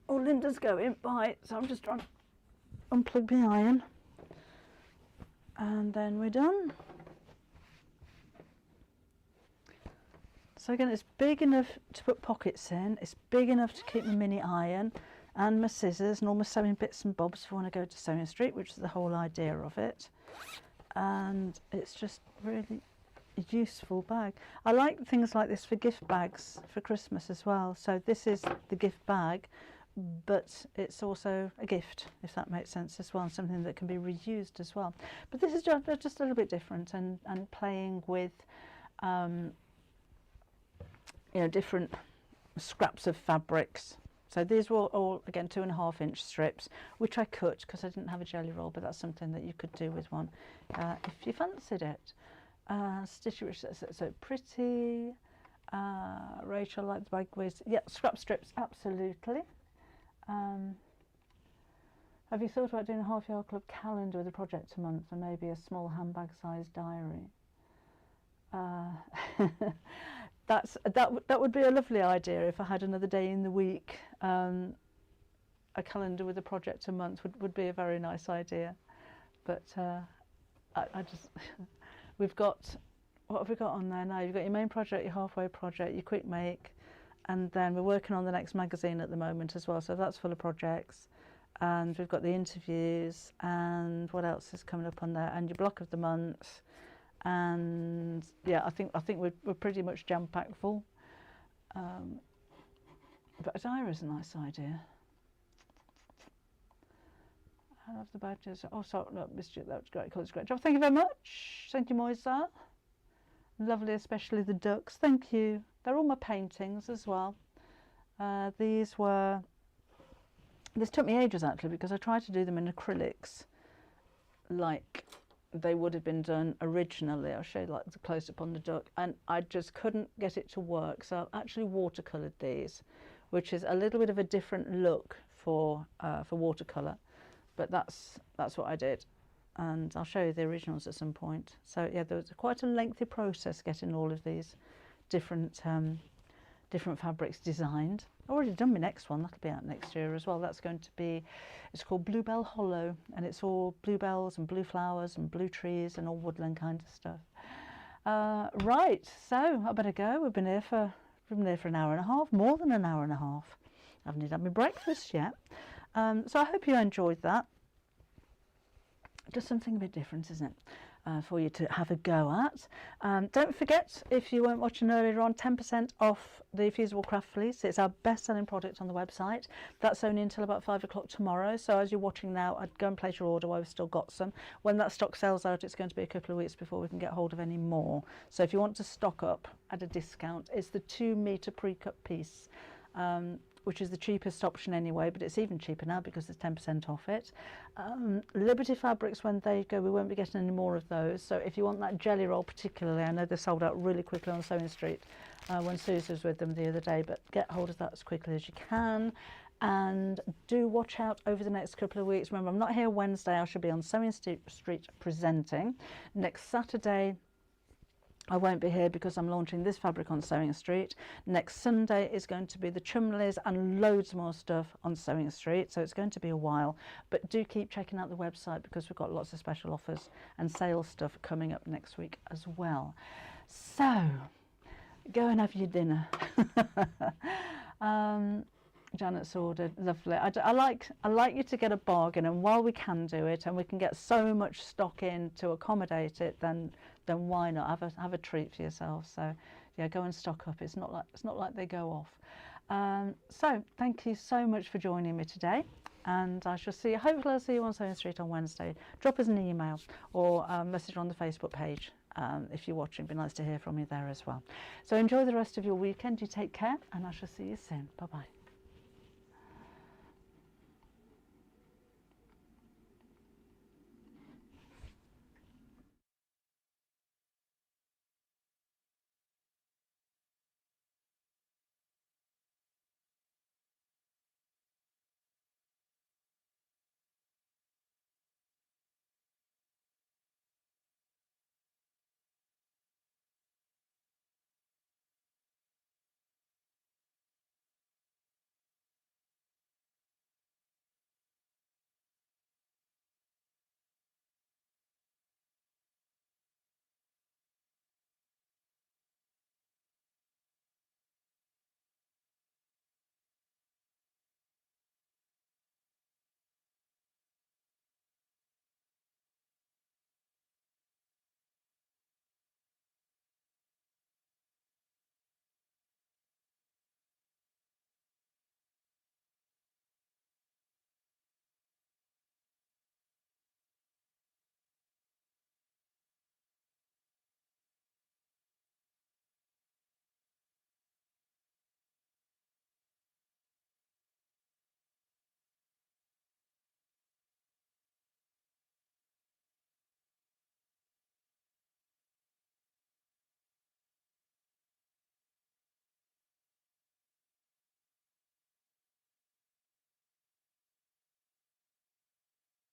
Speaker 1: Linda's going by, so I'm just trying to unplug the iron. And then we're done. So again, it's big enough to put pockets in, it's big enough to keep my mini iron and my scissors and all my sewing bits and bobs if I want to go to Sewing Street, which is the whole idea of it. And it's just really a useful bag. I like things like this for gift bags for Christmas as well. So this is the gift bag, but it's also a gift, if that makes sense as well, and something that can be reused as well. But this is just a little bit different and playing with you know, different scraps of fabrics. So these were all again 2.5 inch strips, which I cut because I didn't have a jelly roll, but that's something that you could do with one if you fancied it. Stitchy Rich says so pretty. Rachel likes bag with, yeah, scrap strips, absolutely. Have you thought about doing a half yard club calendar with a project a month and maybe a small handbag sized diary? That would be a lovely idea if I had another day in the week. A calendar with a project a month would be a very nice idea. But I just, we've got, what have we got on there now? You've got your main project, your halfway project, your quick make, and then we're working on the next magazine at the moment as well, so that's full of projects. And we've got the interviews, and what else is coming up on there? And your block of the month, and yeah, I think we're pretty much jam-packed full. But a diary is a nice idea. I love the badges. Oh, sorry, no, missed you. That was great. Colours, great job. Thank you very much. Thank you, Moisa. Lovely, especially the ducks. Thank you. They're all my paintings as well. This took me ages actually because I tried to do them in acrylics, like they would have been done originally. I'll show you like the close up on the duck, and I just couldn't get it to work. So I've actually watercoloured these, which is a little bit of a different look for watercolour. But that's what I did, and I'll show you the originals at some point. So yeah, there was quite a lengthy process getting all of these different fabrics designed. I've already done my next one, that'll be out next year as well. That's going to be, it's called Bluebell Hollow, and it's all bluebells and blue flowers and blue trees and all woodland kind of stuff. Right, so I better go. We've been here for an hour and a half, more than an hour and a half. I haven't even had my breakfast yet. So I hope you enjoyed that. Just something a bit different, isn't it, for you to have a go at. Don't forget, if you weren't watching earlier on, 10% off the Fusible Craft Fleece. It's our best-selling product on the website. That's only until about 5 o'clock tomorrow. So as you're watching now, I'd go and place your order while we've still got some. When that stock sells out, it's going to be a couple of weeks before we can get hold of any more. So if you want to stock up at a discount, it's the 2-metre pre-cut piece. Which is the cheapest option anyway, but it's even cheaper now because there's 10% off it. Liberty Fabrics, when they go, we won't be getting any more of those. So if you want that jelly roll particularly, I know they sold out really quickly on Sewing Street when Suze was with them the other day, but get hold of that as quickly as you can. And do watch out over the next couple of weeks. Remember, I'm not here Wednesday, I should be on Sewing Street presenting. Next Saturday, I won't be here because I'm launching this fabric on Sewing Street. Next Sunday is going to be the Cumleys and loads more stuff on Sewing Street, so it's going to be a while. But do keep checking out the website because we've got lots of special offers and sales stuff coming up next week as well. So, go and have your dinner. Janet's ordered, lovely. I like you to get a bargain, and while we can do it and we can get so much stock in to accommodate it, then why not have a treat for yourself? So yeah, go and stock up. It's not like they go off. So thank you so much for joining me today, and I shall see you. Hopefully I'll see you on Sewing Street on Wednesday. Drop us an email or message on the Facebook page. If you're watching, it'd be nice to hear from you there as well. So enjoy the rest of your weekend. You take care, and I shall see you soon. Bye bye.